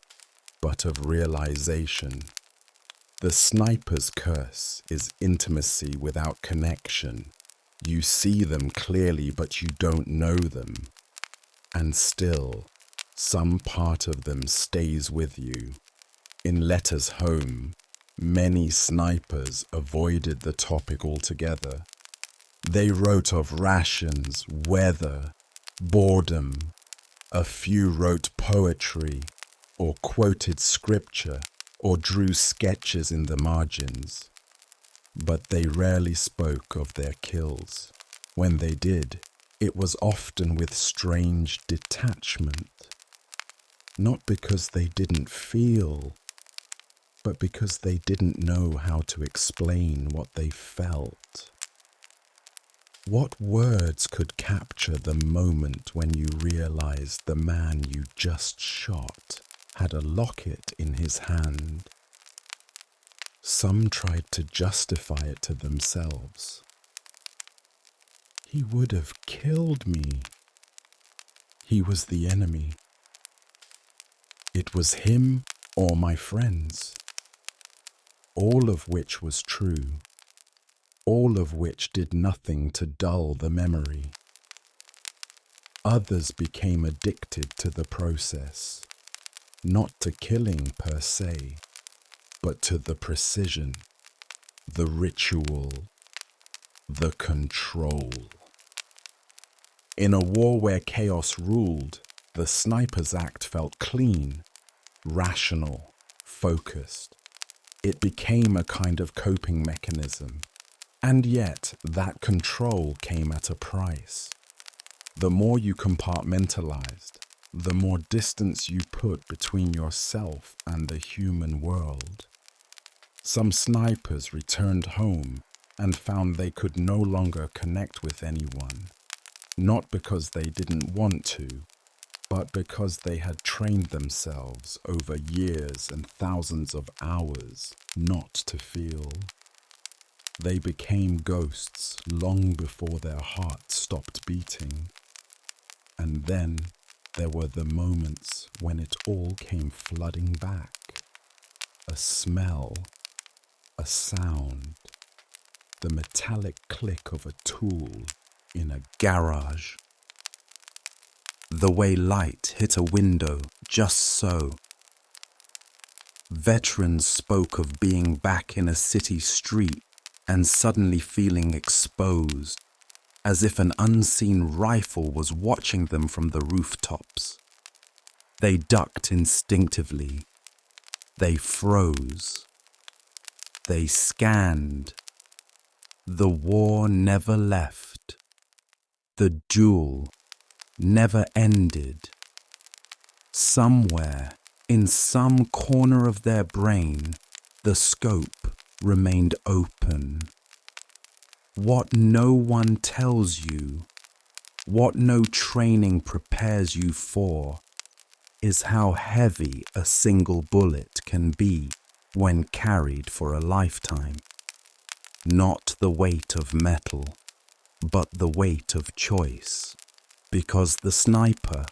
but of realization. The sniper's curse is intimacy without connection. You see them clearly, but you don't know them. And still, some part of them stays with you. In letters home, many snipers avoided the topic altogether. They wrote of rations, weather, boredom. A few wrote poetry, or quoted scripture, or drew sketches in the margins. But they rarely spoke of their kills. When they did, it was often with strange detachment. Not because they didn't feel, but because they didn't know how to explain what they felt. What words could capture the moment when you realized the man you just shot had a locket in his hand? Some tried to justify it to themselves. He would have killed me. He was the enemy. It was him or my friends. All of which was true. All of which did nothing to dull the memory. Others became addicted to the process, not to killing per se, but to the precision, the ritual, the control. In a war where chaos ruled, the sniper's act felt clean, rational, focused. It became a kind of coping mechanism, And yet, that control came at a price. The more you compartmentalized, the more distance you put between yourself and the human world. Some snipers returned home and found they could no longer connect with anyone, not because they didn't want to, but because they had trained themselves over years and thousands of hours not to feel. They became ghosts long before their hearts stopped beating. And then there were the moments when it all came flooding back. A smell, a sound, the metallic click of a tool in a garage. The way light hit a window, just so. Veterans spoke of being back in a city street and suddenly feeling exposed, as if an unseen rifle was watching them from the rooftops. They ducked instinctively. They froze. They scanned. The war never left. The duel never ended. Somewhere, in some corner of their brain, the scope remained open. What no one tells you, what no training prepares you for, is how heavy a single bullet can be when carried for a lifetime. Not the weight of metal, but the weight of choice, because the sniper,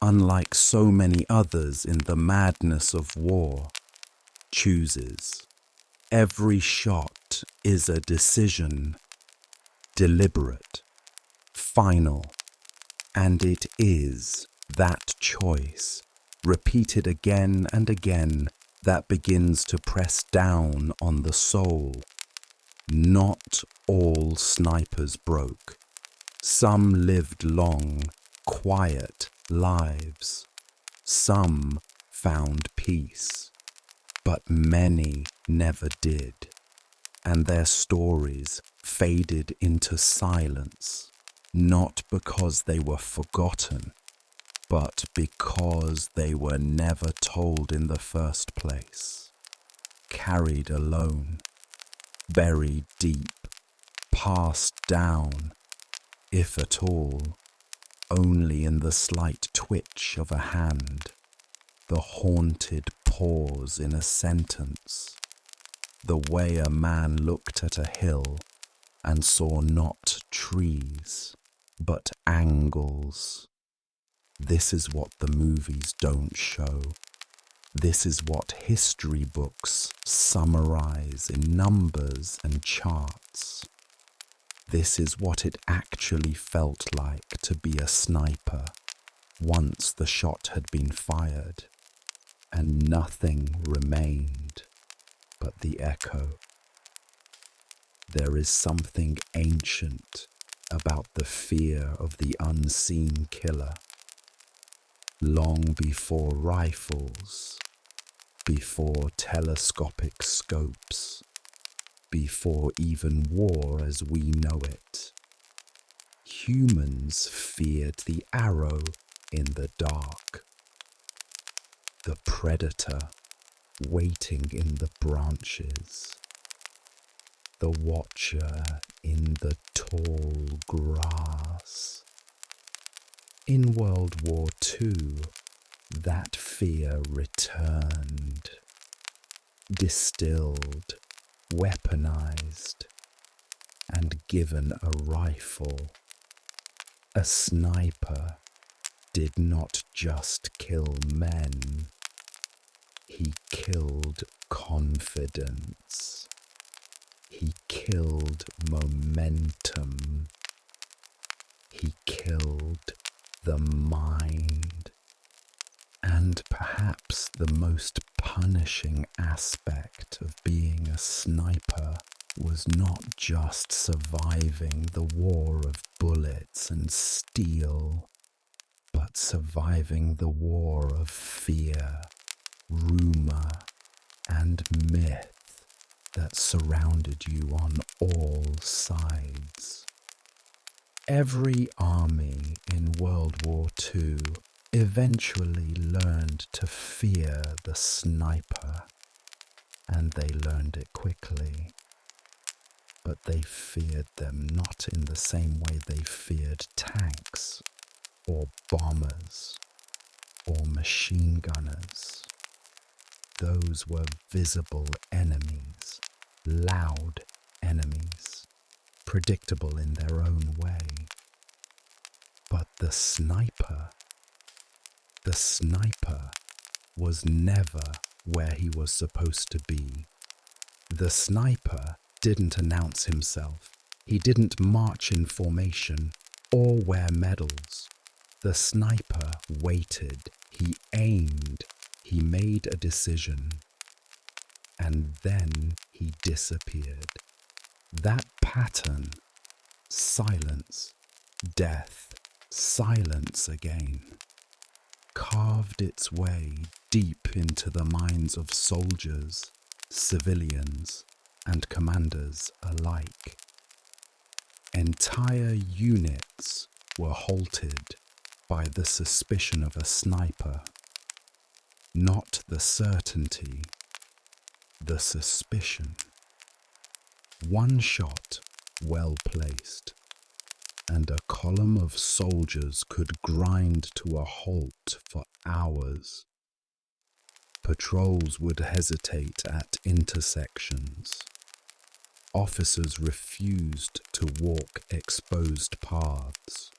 unlike so many others in the madness of war, chooses. Every shot is a decision, deliberate, final, and it is that choice, repeated again and again, that begins to press down on the soul. Not all snipers broke. Some lived long, quiet lives. Some found peace, but many never did, and their stories faded into silence, not because they were forgotten, but because they were never told in the first place. Carried alone, buried deep, passed down, if at all, only in the slight twitch of a hand, the haunted pause in a sentence, the way a man looked at a hill and saw not trees, but angles. This is what the movies don't show. This is what history books summarize in numbers and charts. This is what it actually felt like to be a sniper once the shot had been fired, and nothing remained but the echo. There is something ancient about the fear of the unseen killer. Long before rifles, before telescopic scopes, before even war as we know it, humans feared the arrow in the dark, the predator waiting in the branches, the watcher in the tall grass. In World War II, that fear returned, distilled, weaponized, and given a rifle. A sniper did not just kill men, he killed confidence. He killed momentum. He killed the mind. And perhaps the most punishing aspect of being a sniper was not just surviving the war of bullets and steel, but surviving the war of fear, rumor, and myth that that surrounded you on all sides. Every army in World War II eventually learned to fear the sniper, and they learned it quickly. But they feared them not in the same way they feared tanks, or bombers, or machine gunners. Those were visible enemies, loud enemies, predictable in their own way. But the sniper was never where he was supposed to be. The sniper didn't announce himself. He didn't march in formation or wear medals. The sniper waited. He aimed. He made a decision. And then he disappeared. That pattern, silence, death, silence again, carved its way deep into the minds of soldiers, civilians, and commanders alike. Entire units were halted by the suspicion of a sniper, not the certainty, the suspicion. One shot, well placed, and a column of soldiers could grind to a halt for hours. Patrols would hesitate at intersections. Officers refused to walk exposed paths.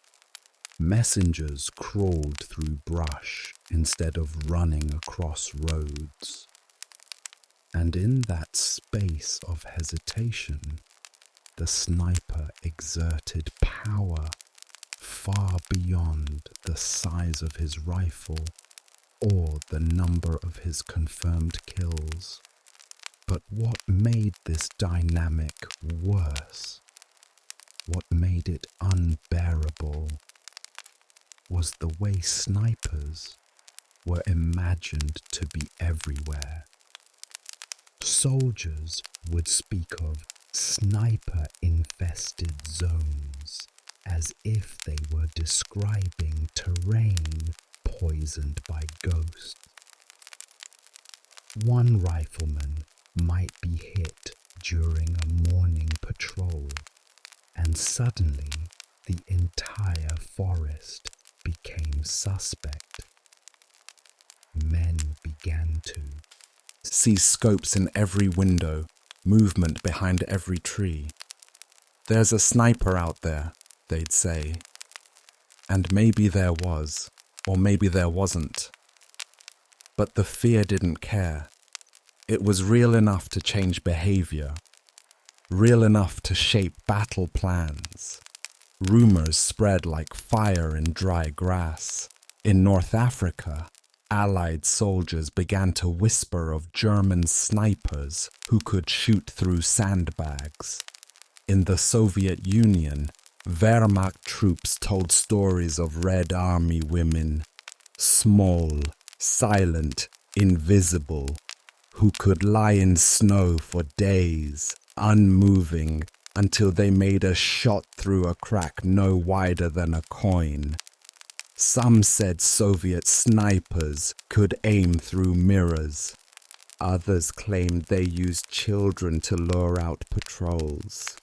Messengers crawled through brush instead of running across roads. And in that space of hesitation, the sniper exerted power far beyond the size of his rifle or the number of his confirmed kills. But what made this dynamic worse, what made it unbearable, was the way snipers were imagined to be everywhere. Soldiers would speak of sniper-infested zones as if they were describing terrain poisoned by ghosts. One rifleman might be hit during a morning patrol, and suddenly the entire forest became suspect. Men began to see scopes in every window, movement behind every tree. "There's a sniper out there," they'd say. And maybe there was, or maybe there wasn't. But the fear didn't care. It was real enough to change behavior, real enough to shape battle plans. Rumors spread like fire in dry grass. In North Africa, Allied soldiers began to whisper of German snipers who could shoot through sandbags. In the Soviet Union, Wehrmacht troops told stories of Red Army women, small, silent, invisible, who could lie in snow for days, unmoving, until they made a shot through a crack no wider than a coin. Some said Soviet snipers could aim through mirrors. Others claimed they used children to lure out patrols.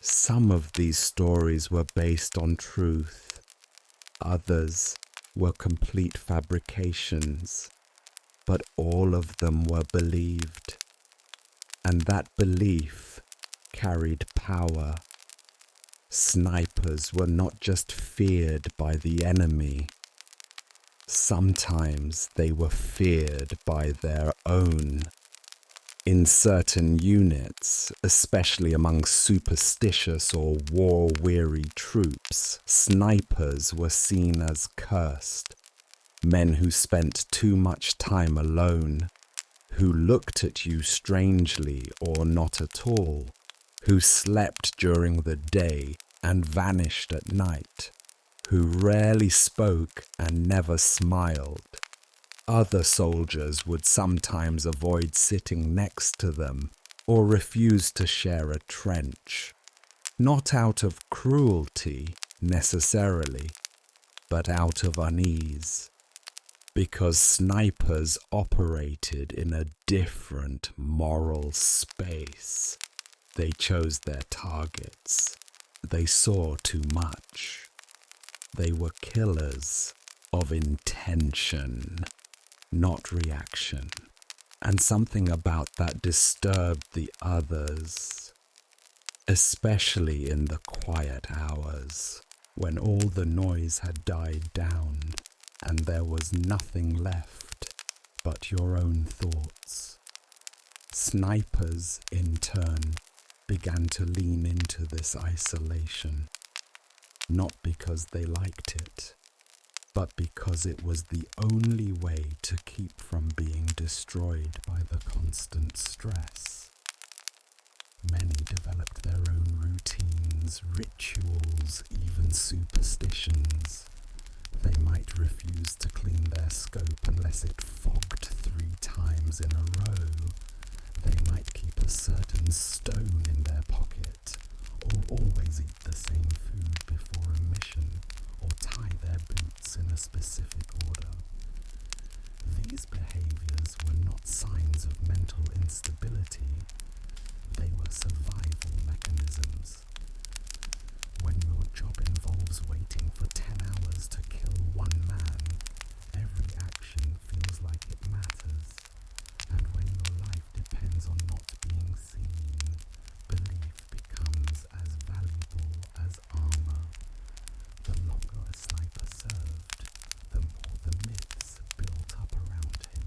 Some of these stories were based on truth. Others were complete fabrications. But all of them were believed. And that belief carried power. Snipers were not just feared by the enemy. Sometimes they were feared by their own. In certain units, especially among superstitious or war-weary troops, snipers were seen as cursed. Men who spent too much time alone, who looked at you strangely or not at all, who slept during the day and vanished at night, who rarely spoke and never smiled. Other soldiers would sometimes avoid sitting next to them or refused to share a trench, not out of cruelty necessarily, but out of unease, because snipers operated in a different moral space. They chose their targets. They saw too much. They were killers of intention, not reaction. And something about that disturbed the others, especially in the quiet hours, when all the noise had died down and there was nothing left but your own thoughts. Snipers, in turn, began to lean into this isolation, not because they liked it, but because it was the only way to keep from being destroyed by the constant stress. Many developed their own routines, rituals, even superstitions. They might refuse to clean their scope unless it fogged 3 times in a row. They might keep a certain stone in their pocket, or always eat the same food before a mission, or tie their boots in a specific order. These behaviors were not signs of mental instability. They were survival mechanisms. When your job involves waiting for 10 hours to kill 1 man, every action feels like it matters. And when your life depends on not being seen, belief becomes as valuable as armor. The longer a sniper served, the more the myths built up around him.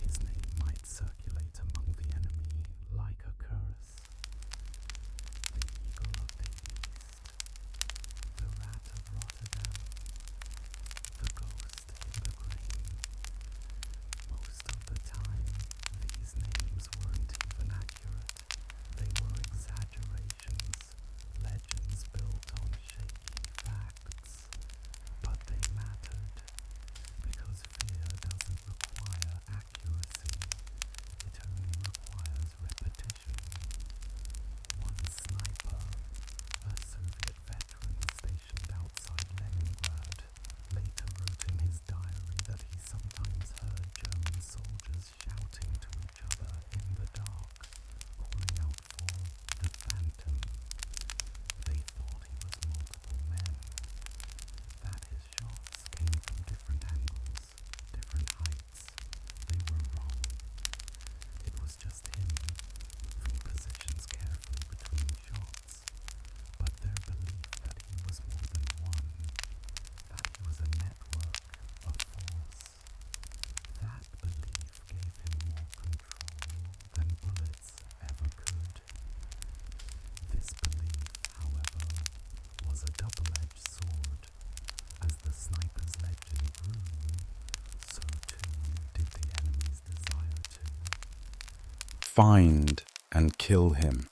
His name might circulate among the enemy like a curse. The eagle of the east, the rat of Rotterdam, the ghost in the grain. Most of the time, these names weren't even accurate. They were exaggerations, legends built on shaky facts. But they mattered, because fear doesn't require accuracy. It only requires repetition. One sniper, a Soviet veteran stationed outside Leningrad, later wrote in his diary that he sometimes heard German soldiers shouting to each other in the dark, calling out for the Phantom. They thought he was multiple men, that his shots came from different angles, different heights. They were wrong. It was just him, from positions carefully between shots, but their belief that he was more than one, that he was a network, a force, that belief gave him more control than bullets ever could. This belief, however, was a double-edged sword. As the sniper's legend grew, so too did the enemy's desire to. Find and kill him.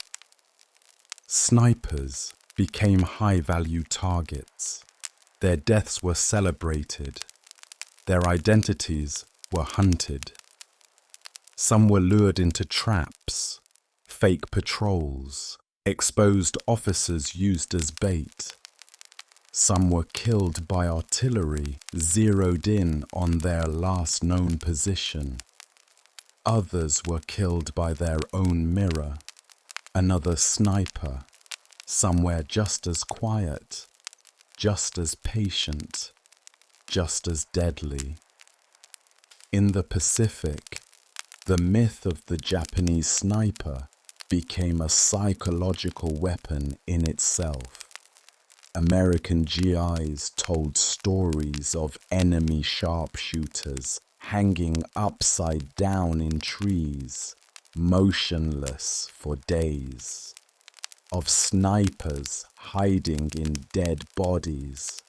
Snipers became high-value targets. Their deaths were celebrated. Their identities were hunted. Some were lured into traps, fake patrols, exposed officers used as bait. Some were killed by artillery zeroed in on their last known position. Others were killed by their own mirror, another sniper, somewhere just as quiet, just as patient, just as deadly. In the Pacific, the myth of the Japanese sniper became a psychological weapon in itself. American GIs told stories of enemy sharpshooters hanging upside down in trees, motionless for days, of snipers hiding in dead bodies,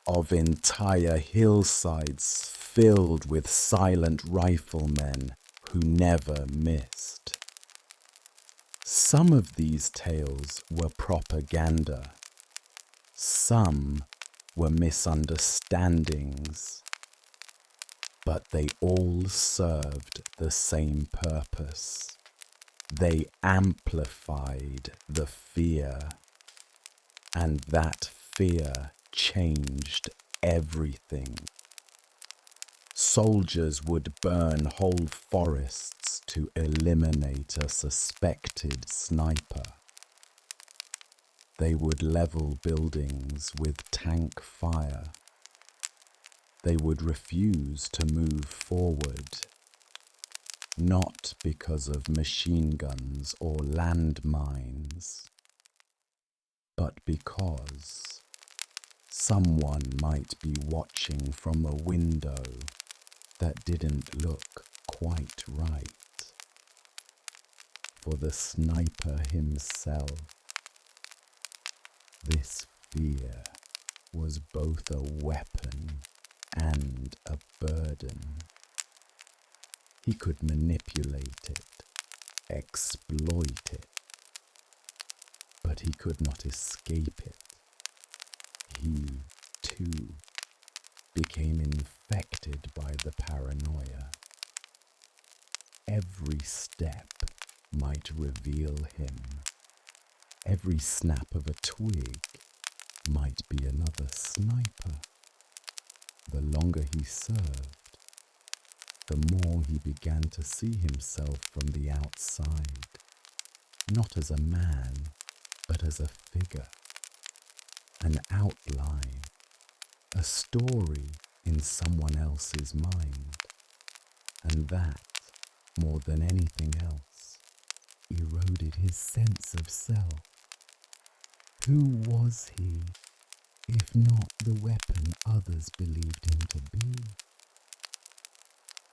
of entire hillsides filled with silent riflemen who never missed. Some of these tales were propaganda. Some were misunderstandings. But they all served the same purpose. They amplified the fear, and that fear changed everything. Soldiers would burn whole forests to eliminate a suspected sniper. They would level buildings with tank fire. They would refuse to move forward, not because of machine guns or landmines, but because someone might be watching from a window that didn't look quite right. For the sniper himself, this fear was both a weapon and a burden. He could manipulate it, exploit it, but he could not escape it. He, too, became infected by the paranoia. Every step might reveal him. Every snap of a twig might be another sniper. The longer he served, the more he began to see himself from the outside, not as a man, but as a figure, an outline, a story in someone else's mind. And that, more than anything else, eroded his sense of self. Who was he, if not the weapon others believed him to be?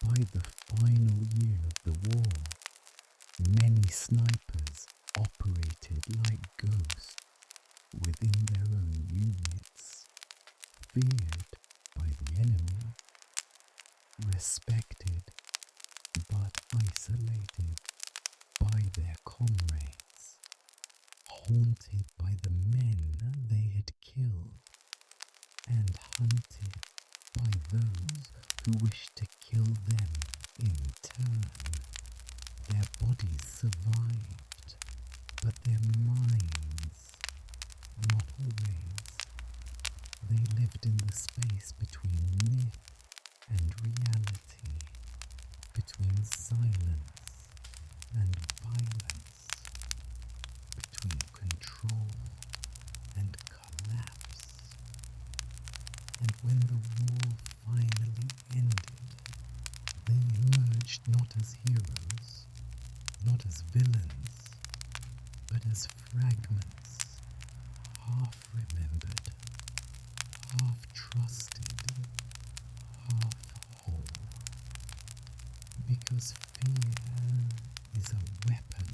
By the final year of the war, many snipers operated like ghosts within their own units, feared by the enemy, respected but isolated by their comrades, haunted by the men they had killed, and hunted by those who wished to kill them in turn. Their bodies survived, but their minds, not always. They lived in the space between myth and reality, between silence and violence, between control and collapse. And when the war finally ended, they emerged not as heroes, not as villains, but as fragments, half remembered, half trusted, half whole. Because fear is a weapon,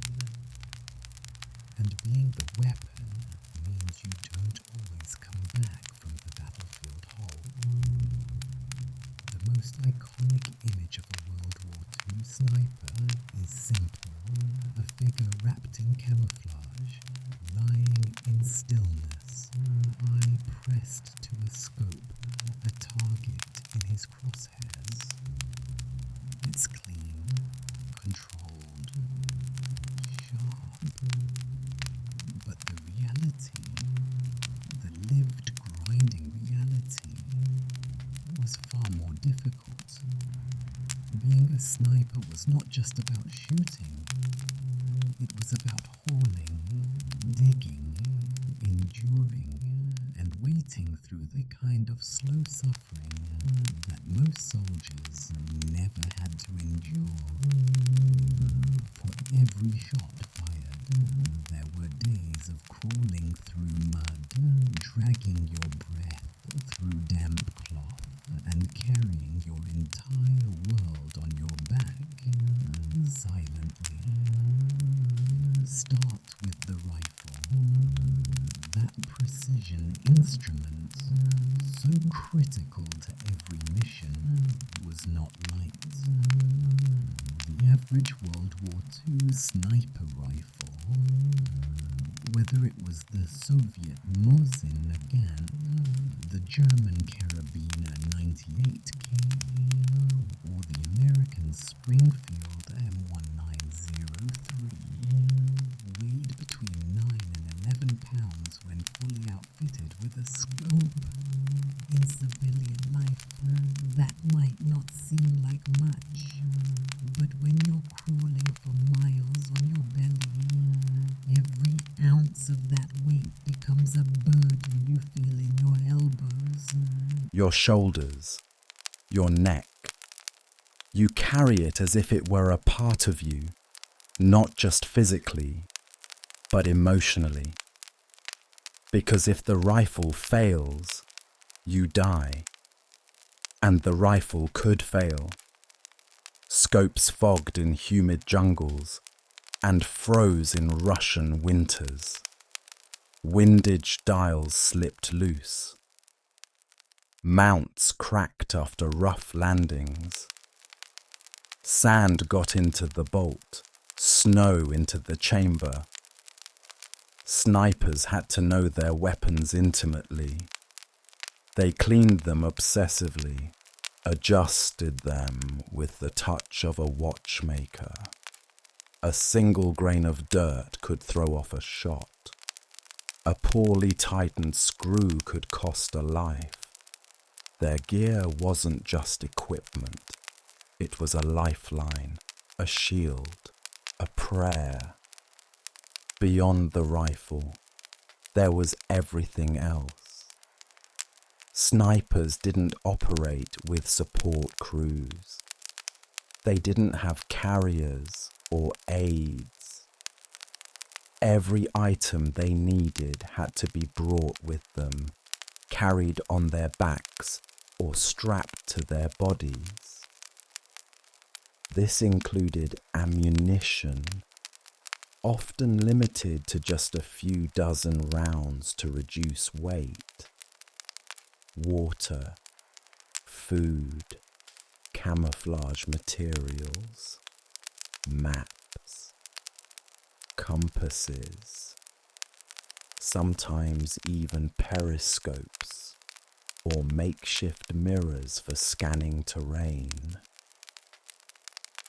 and being the weapon means you don't always come back from the battlefield whole. The most iconic image of a World War II sniper is simple: a figure wrapped in camouflage, lying in stillness, eye pressed to a scope, a target in his crosshairs. It's clean, controlled, sharp, but the reality, the lived, grinding reality, was far more difficult. Being a sniper was not just about shooting, it was about hauling, digging, enduring, and waiting through the kind of slow suffering that most soldiers never had to endure. For every shot fired, there were days of crawling through mud, dragging your breath through damp cloth, and carrying your entire world on your back, silently. Start with the rifle, that precision instrument, so critical to every mission, was not light. The average World War II sniper rifle whether it was the Soviet Mosin again, the German Carabiner 98K, or the American Springfield M1903, weighed between 9 and 11 pounds when fully outfitted with a scope. In civilian life, that might not seem like much, but when you're crawling for miles on your belly, every ounce of that weight becomes a burden you feel in your elbows, your shoulders, your neck. You carry it as if it were a part of you, not just physically, but emotionally. Because if the rifle fails, you die. And the rifle could fail. Scopes fogged in humid jungles and froze in Russian winters. Windage dials slipped loose. Mounts cracked after rough landings. Sand got into the bolt, snow into the chamber. Snipers had to know their weapons intimately. They cleaned them obsessively, adjusted them with the touch of a watchmaker. A single grain of dirt could throw off a shot. A poorly tightened screw could cost a life. Their gear wasn't just equipment. It was a lifeline, a shield, a prayer. Beyond the rifle, there was everything else. Snipers didn't operate with support crews. They didn't have carriers or aids. Every item they needed had to be brought with them, carried on their backs or strapped to their bodies. This included ammunition, often limited to just a few dozen rounds to reduce weight. Water, food, camouflage materials, maps, compasses, sometimes even periscopes or makeshift mirrors for scanning terrain.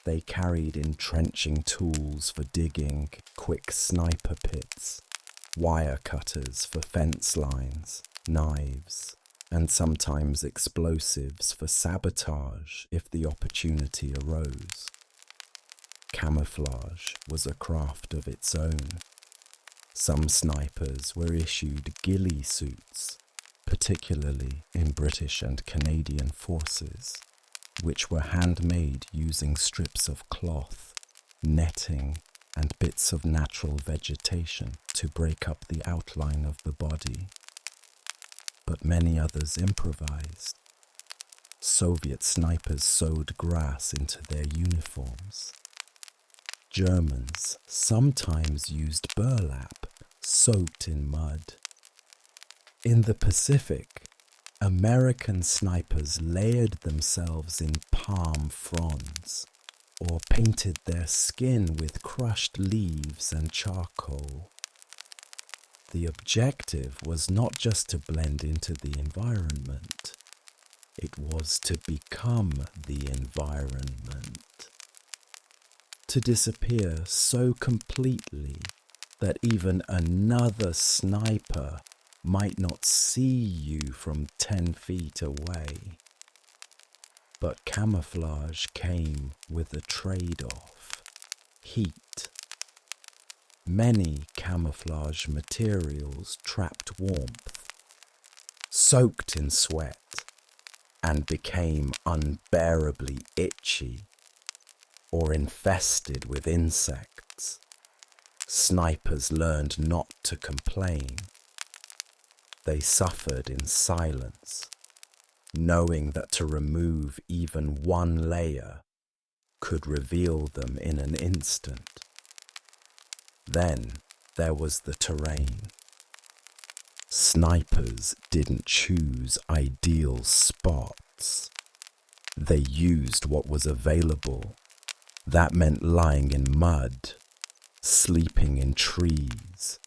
They carried entrenching tools for digging, quick sniper pits, wire cutters for fence lines, knives, and sometimes explosives for sabotage if the opportunity arose. Camouflage was a craft of its own. Some snipers were issued ghillie suits, particularly in British and Canadian forces, which were handmade using strips of cloth, netting, and bits of natural vegetation to break up the outline of the body. But many others improvised. Soviet snipers sewed grass into their uniforms. Germans sometimes used burlap soaked in mud. In the Pacific, American snipers layered themselves in palm fronds or painted their skin with crushed leaves and charcoal. The objective was not just to blend into the environment, it was to become the environment. To disappear so completely that even another sniper might not see you from 10 feet away. But camouflage came with a trade-off: heat. Many camouflage materials trapped warmth, soaked in sweat, and became unbearably itchy or infested with insects. Snipers learned not to complain. They suffered in silence, knowing that to remove even one layer could reveal them in an instant. Then there was the terrain. Snipers didn't choose ideal spots. They used what was available. That meant lying in mud, sleeping in trees,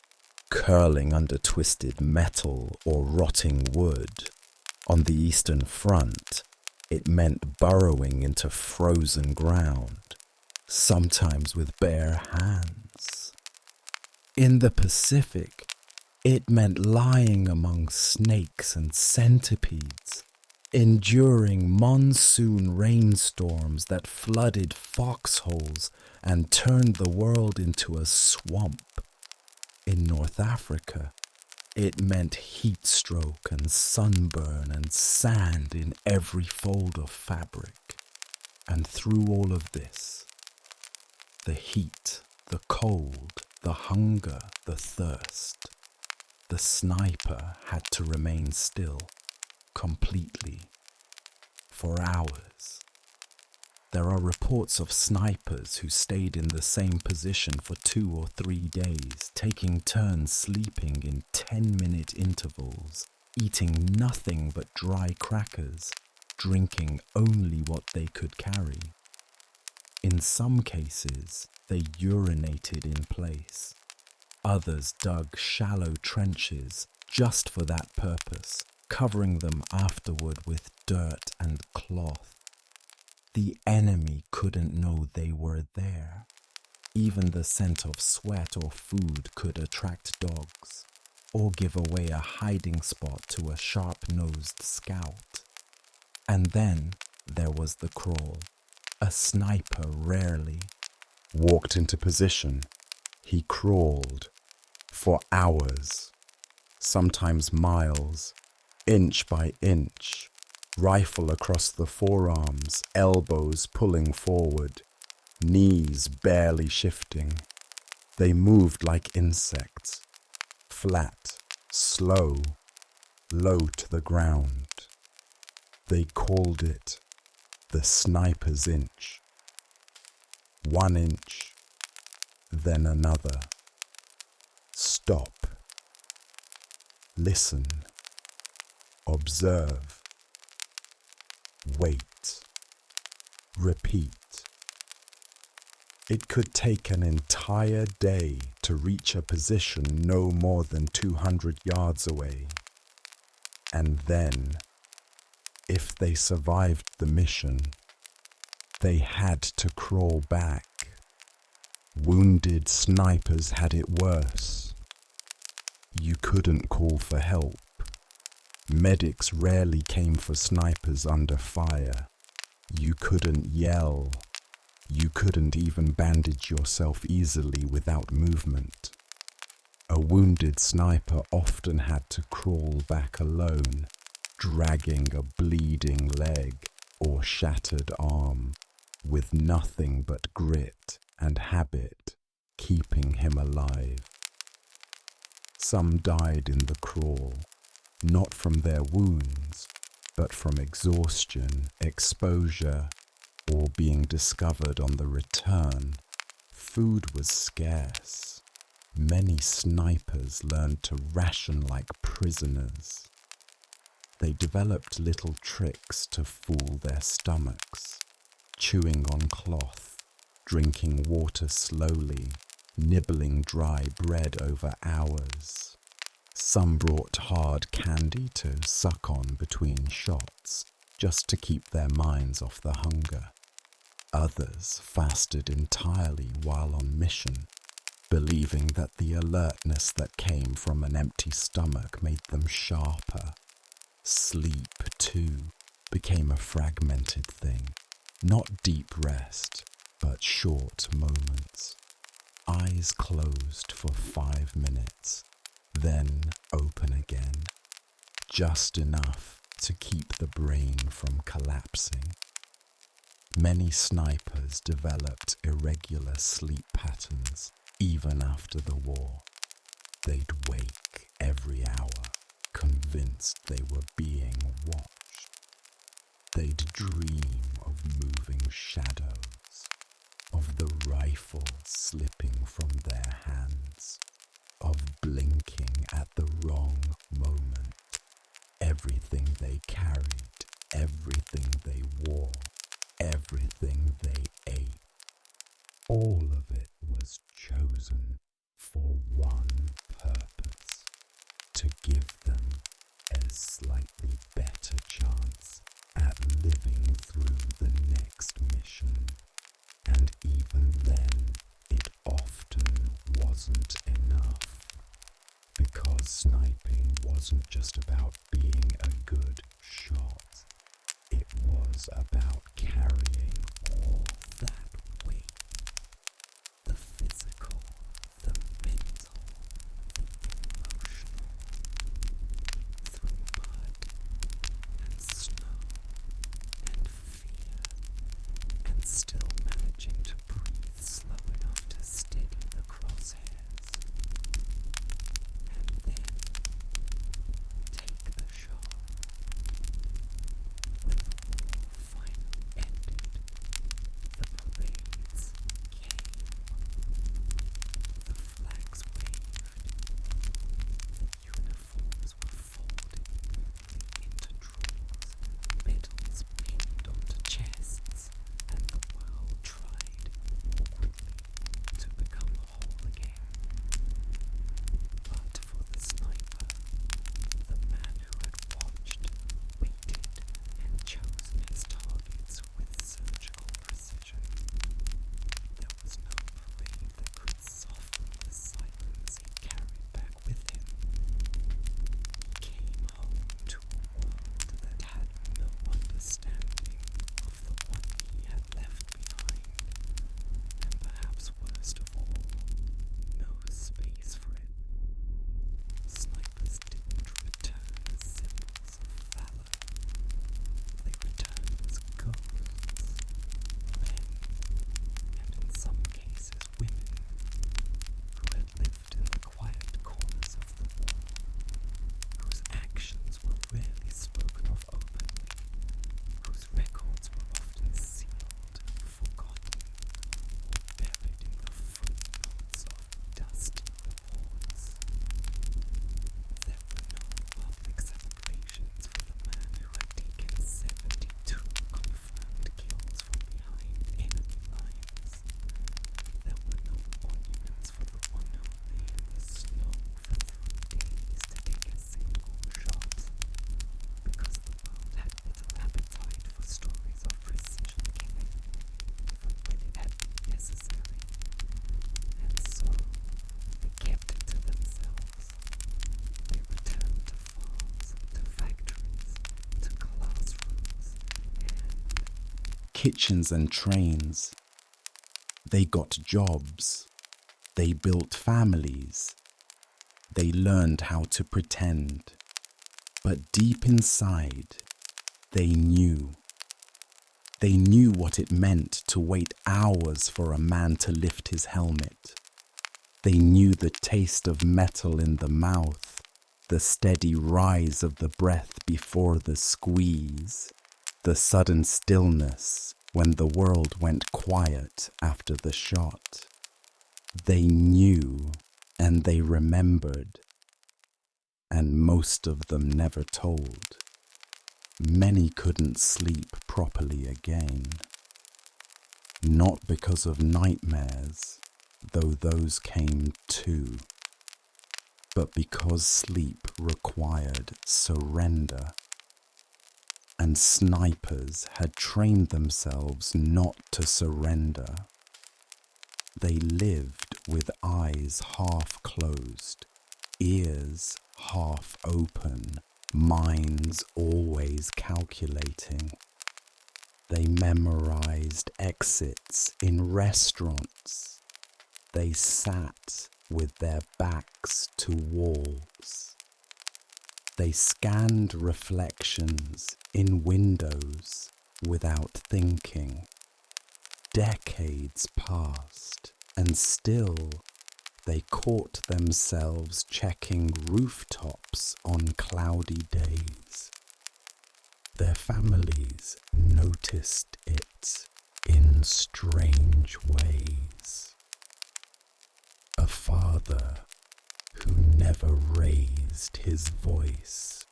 curling under twisted metal or rotting wood. On the Eastern Front, it meant burrowing into frozen ground, sometimes with bare hands. In the Pacific, it meant lying among snakes and centipedes, enduring monsoon rainstorms that flooded foxholes and turned the world into a swamp. In North Africa, it meant heat stroke and sunburn and sand in every fold of fabric. And through all of this, the heat, the cold, the hunger, the thirst, the sniper had to remain still, completely, for hours. There are reports of snipers who stayed in the same position for 2 or 3 days, taking turns sleeping in 10-minute intervals, eating nothing but dry crackers, drinking only what they could carry. In some cases, they urinated in place. Others dug shallow trenches just for that purpose, covering them afterward with dirt and cloth. The enemy couldn't know they were there. Even the scent of sweat or food could attract dogs, or give away a hiding spot to a sharp-nosed scout. And then there was the crawl. A sniper rarely walked into position. He crawled for hours, sometimes miles, inch by inch, rifle across the forearms, elbows pulling forward, knees barely shifting. They moved like insects, flat, slow, low to the ground. They called it the sniper's inch. 1 inch, then another. Stop. Listen. Observe. Wait. Repeat. It could take an entire day to reach a position no more than 200 yards away. And then, if they survived the mission, they had to crawl back. Wounded snipers had it worse. You couldn't call for help. Medics rarely came for snipers under fire. You couldn't yell. You couldn't even bandage yourself easily without movement. A wounded sniper often had to crawl back alone, dragging a bleeding leg or shattered arm, with nothing but grit and habit keeping him alive. Some died in the crawl, not from their wounds, but from exhaustion, exposure, or being discovered on the return. Food was scarce. Many snipers learned to ration like prisoners. They developed little tricks to fool their stomachs, chewing on cloth, drinking water slowly, nibbling dry bread over hours. Some brought hard candy to suck on between shots, just to keep their minds off the hunger. Others fasted entirely while on mission, believing that the alertness that came from an empty stomach made them sharper. Sleep, too, became a fragmented thing, not deep rest, but short moments. Eyes closed for 5 minutes, then open again, just enough to keep the brain from collapsing. Many snipers developed irregular sleep patterns even after the war. They'd wake every hour, convinced they were being watched. They'd dream of moving shadows, of the rifle slipping from their hands, of blinking at the wrong moment. Everything they carried, everything they wore, everything they ate, all of it was chosen for one purpose. a slightly better chance at living through the next mission, and even then it often wasn't enough, because sniping wasn't just about being a good shot, it was about carrying all that weight, the physical, the mental, the emotional, through mud and snow and fear, and still managing to breathe slow enough to steady the crosshairs, and then take the shot. When the war finally ended, the parades came, the flags waved, the uniforms were folded neatly into drawers, medals pinned onto chests, and the world tried awkwardly to become whole again. But for the sniper, the man who had watched, waited, and chosen his targets with surgical precision, there was no parade that could soften the silence he carried back with him. He came home to a world that had no understanding of the one he had left behind, and perhaps worst of all, no space for it. Snipers didn't return as symbols of valor. They returned as ghosts, men, and in some cases women, who had lived in the quiet corners of the war, whose actions were rarely spoken of openly, whose records were often sealed, forgotten, or buried in the footnotes of dusty reports. There were no public celebrations for the man who had taken 72 confirmed kills from behind enemy lines. There were no monuments for the one who lay in the snow for 3 days to take a single shot, because the world had little appetite for stories of precision killing, even when it had been necessary. And so, they kept it to themselves. They returned to farms, to factories, to classrooms, and kitchens and trains. They got jobs. They built families. They learned how to pretend. But deep inside, they knew. They knew what it meant to wait hours for a man to lift his helmet. They knew the taste of metal in the mouth, the steady rise of the breath before the squeeze, the sudden stillness when the world went quiet after the shot. They knew and they remembered, and most of them never told. Many couldn't sleep properly again. Not because of nightmares, though those came too, but because sleep required surrender, and snipers had trained themselves not to surrender. They lived with eyes half closed, ears half open, minds always calculating. They memorized exits in restaurants. They sat with their backs to walls. They scanned reflections in windows without thinking. Decades passed, and still they caught themselves checking rooftops on cloudy days. Their families noticed it in strange ways. A father who never raised his voice,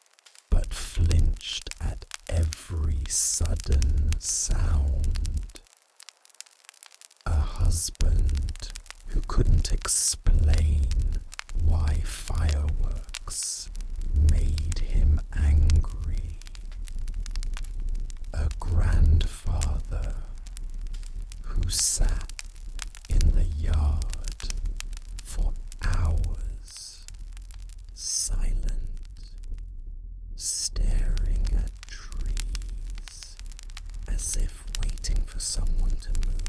but flinched at every sudden sound. A husband who couldn't explain why fireworks made him angry. someone to move.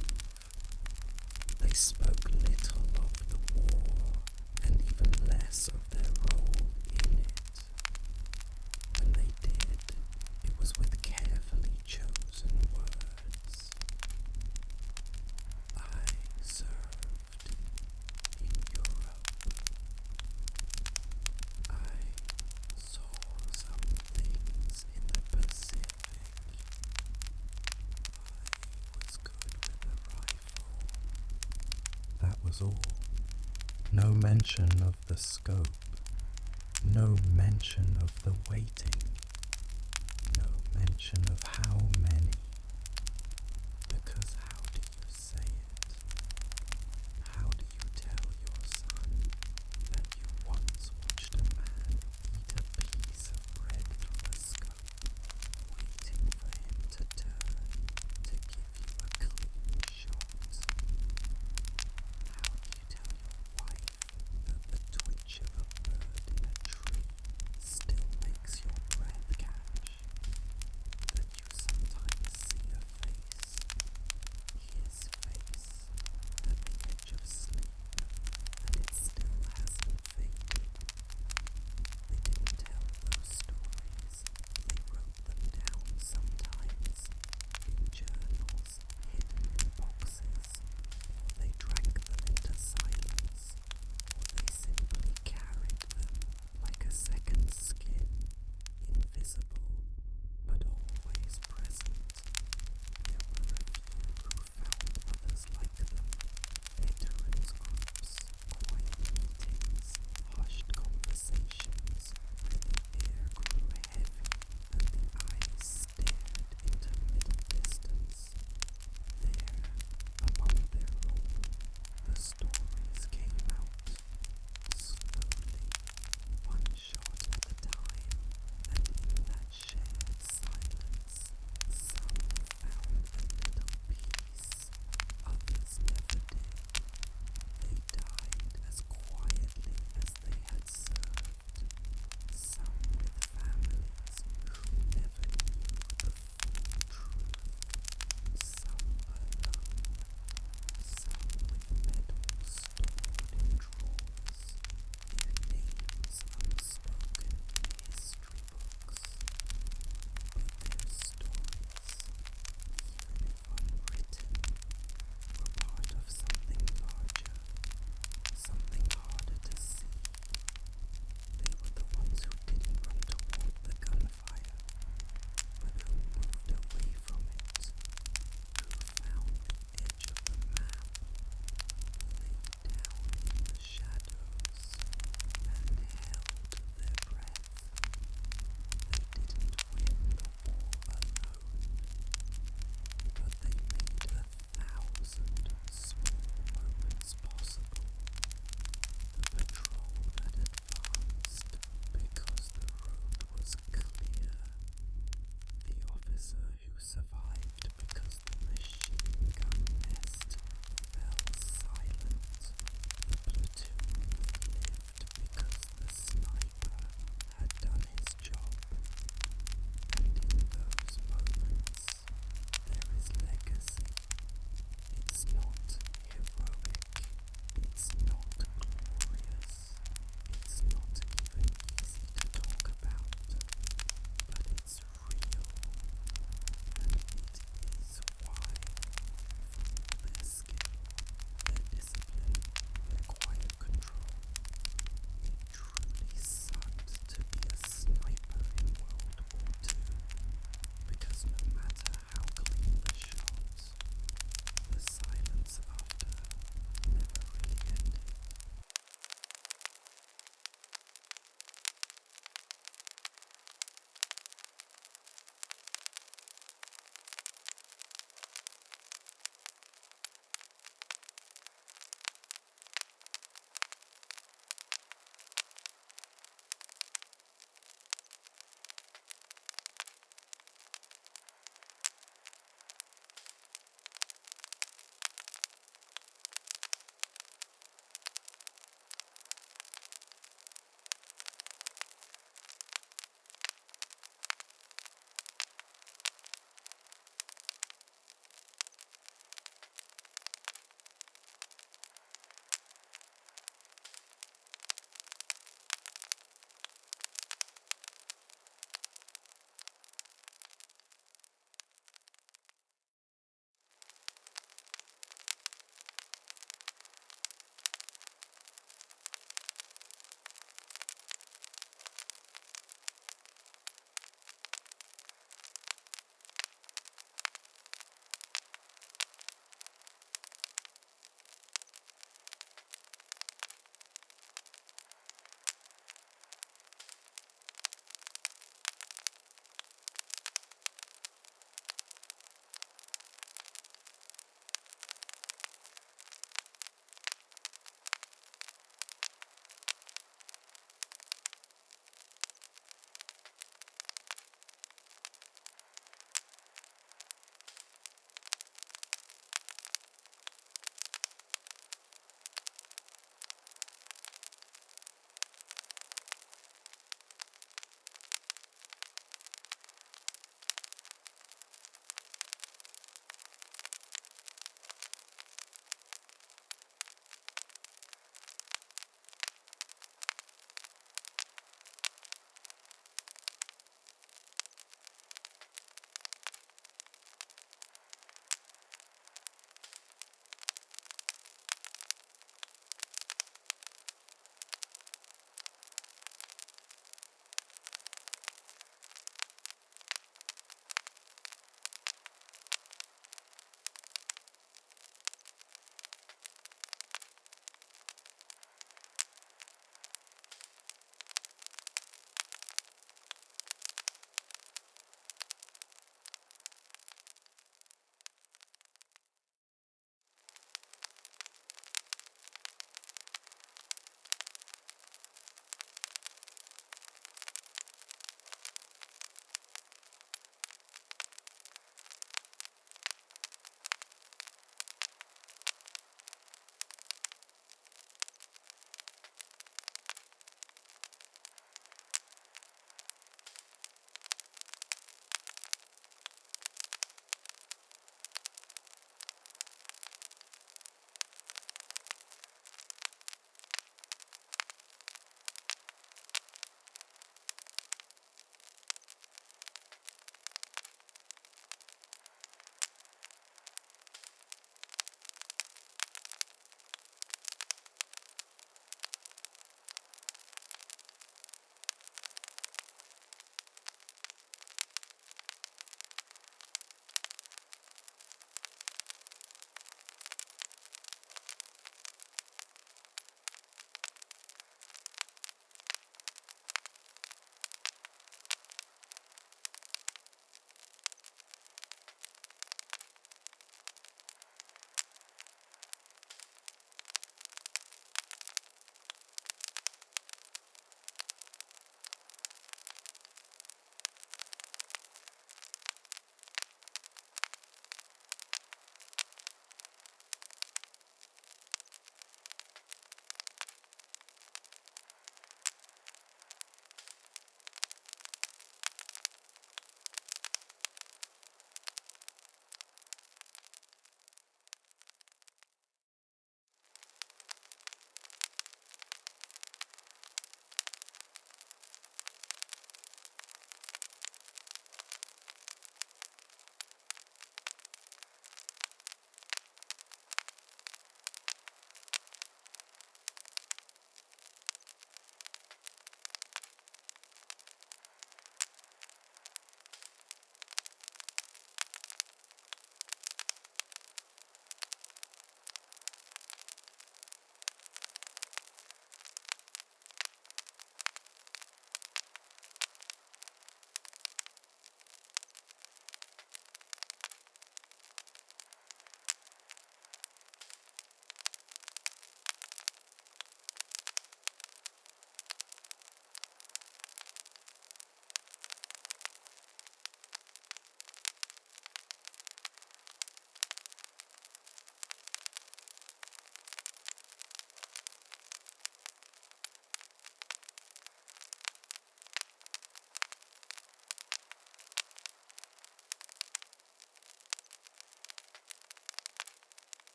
They spoke little of the war and even less of their role in it. When they did, it was with carefully chosen words. I served in Europe. I saw some things in the Pacific. I was good with a rifle. That was all. No mention of the scope. No mention of the weighting. No mention of how many.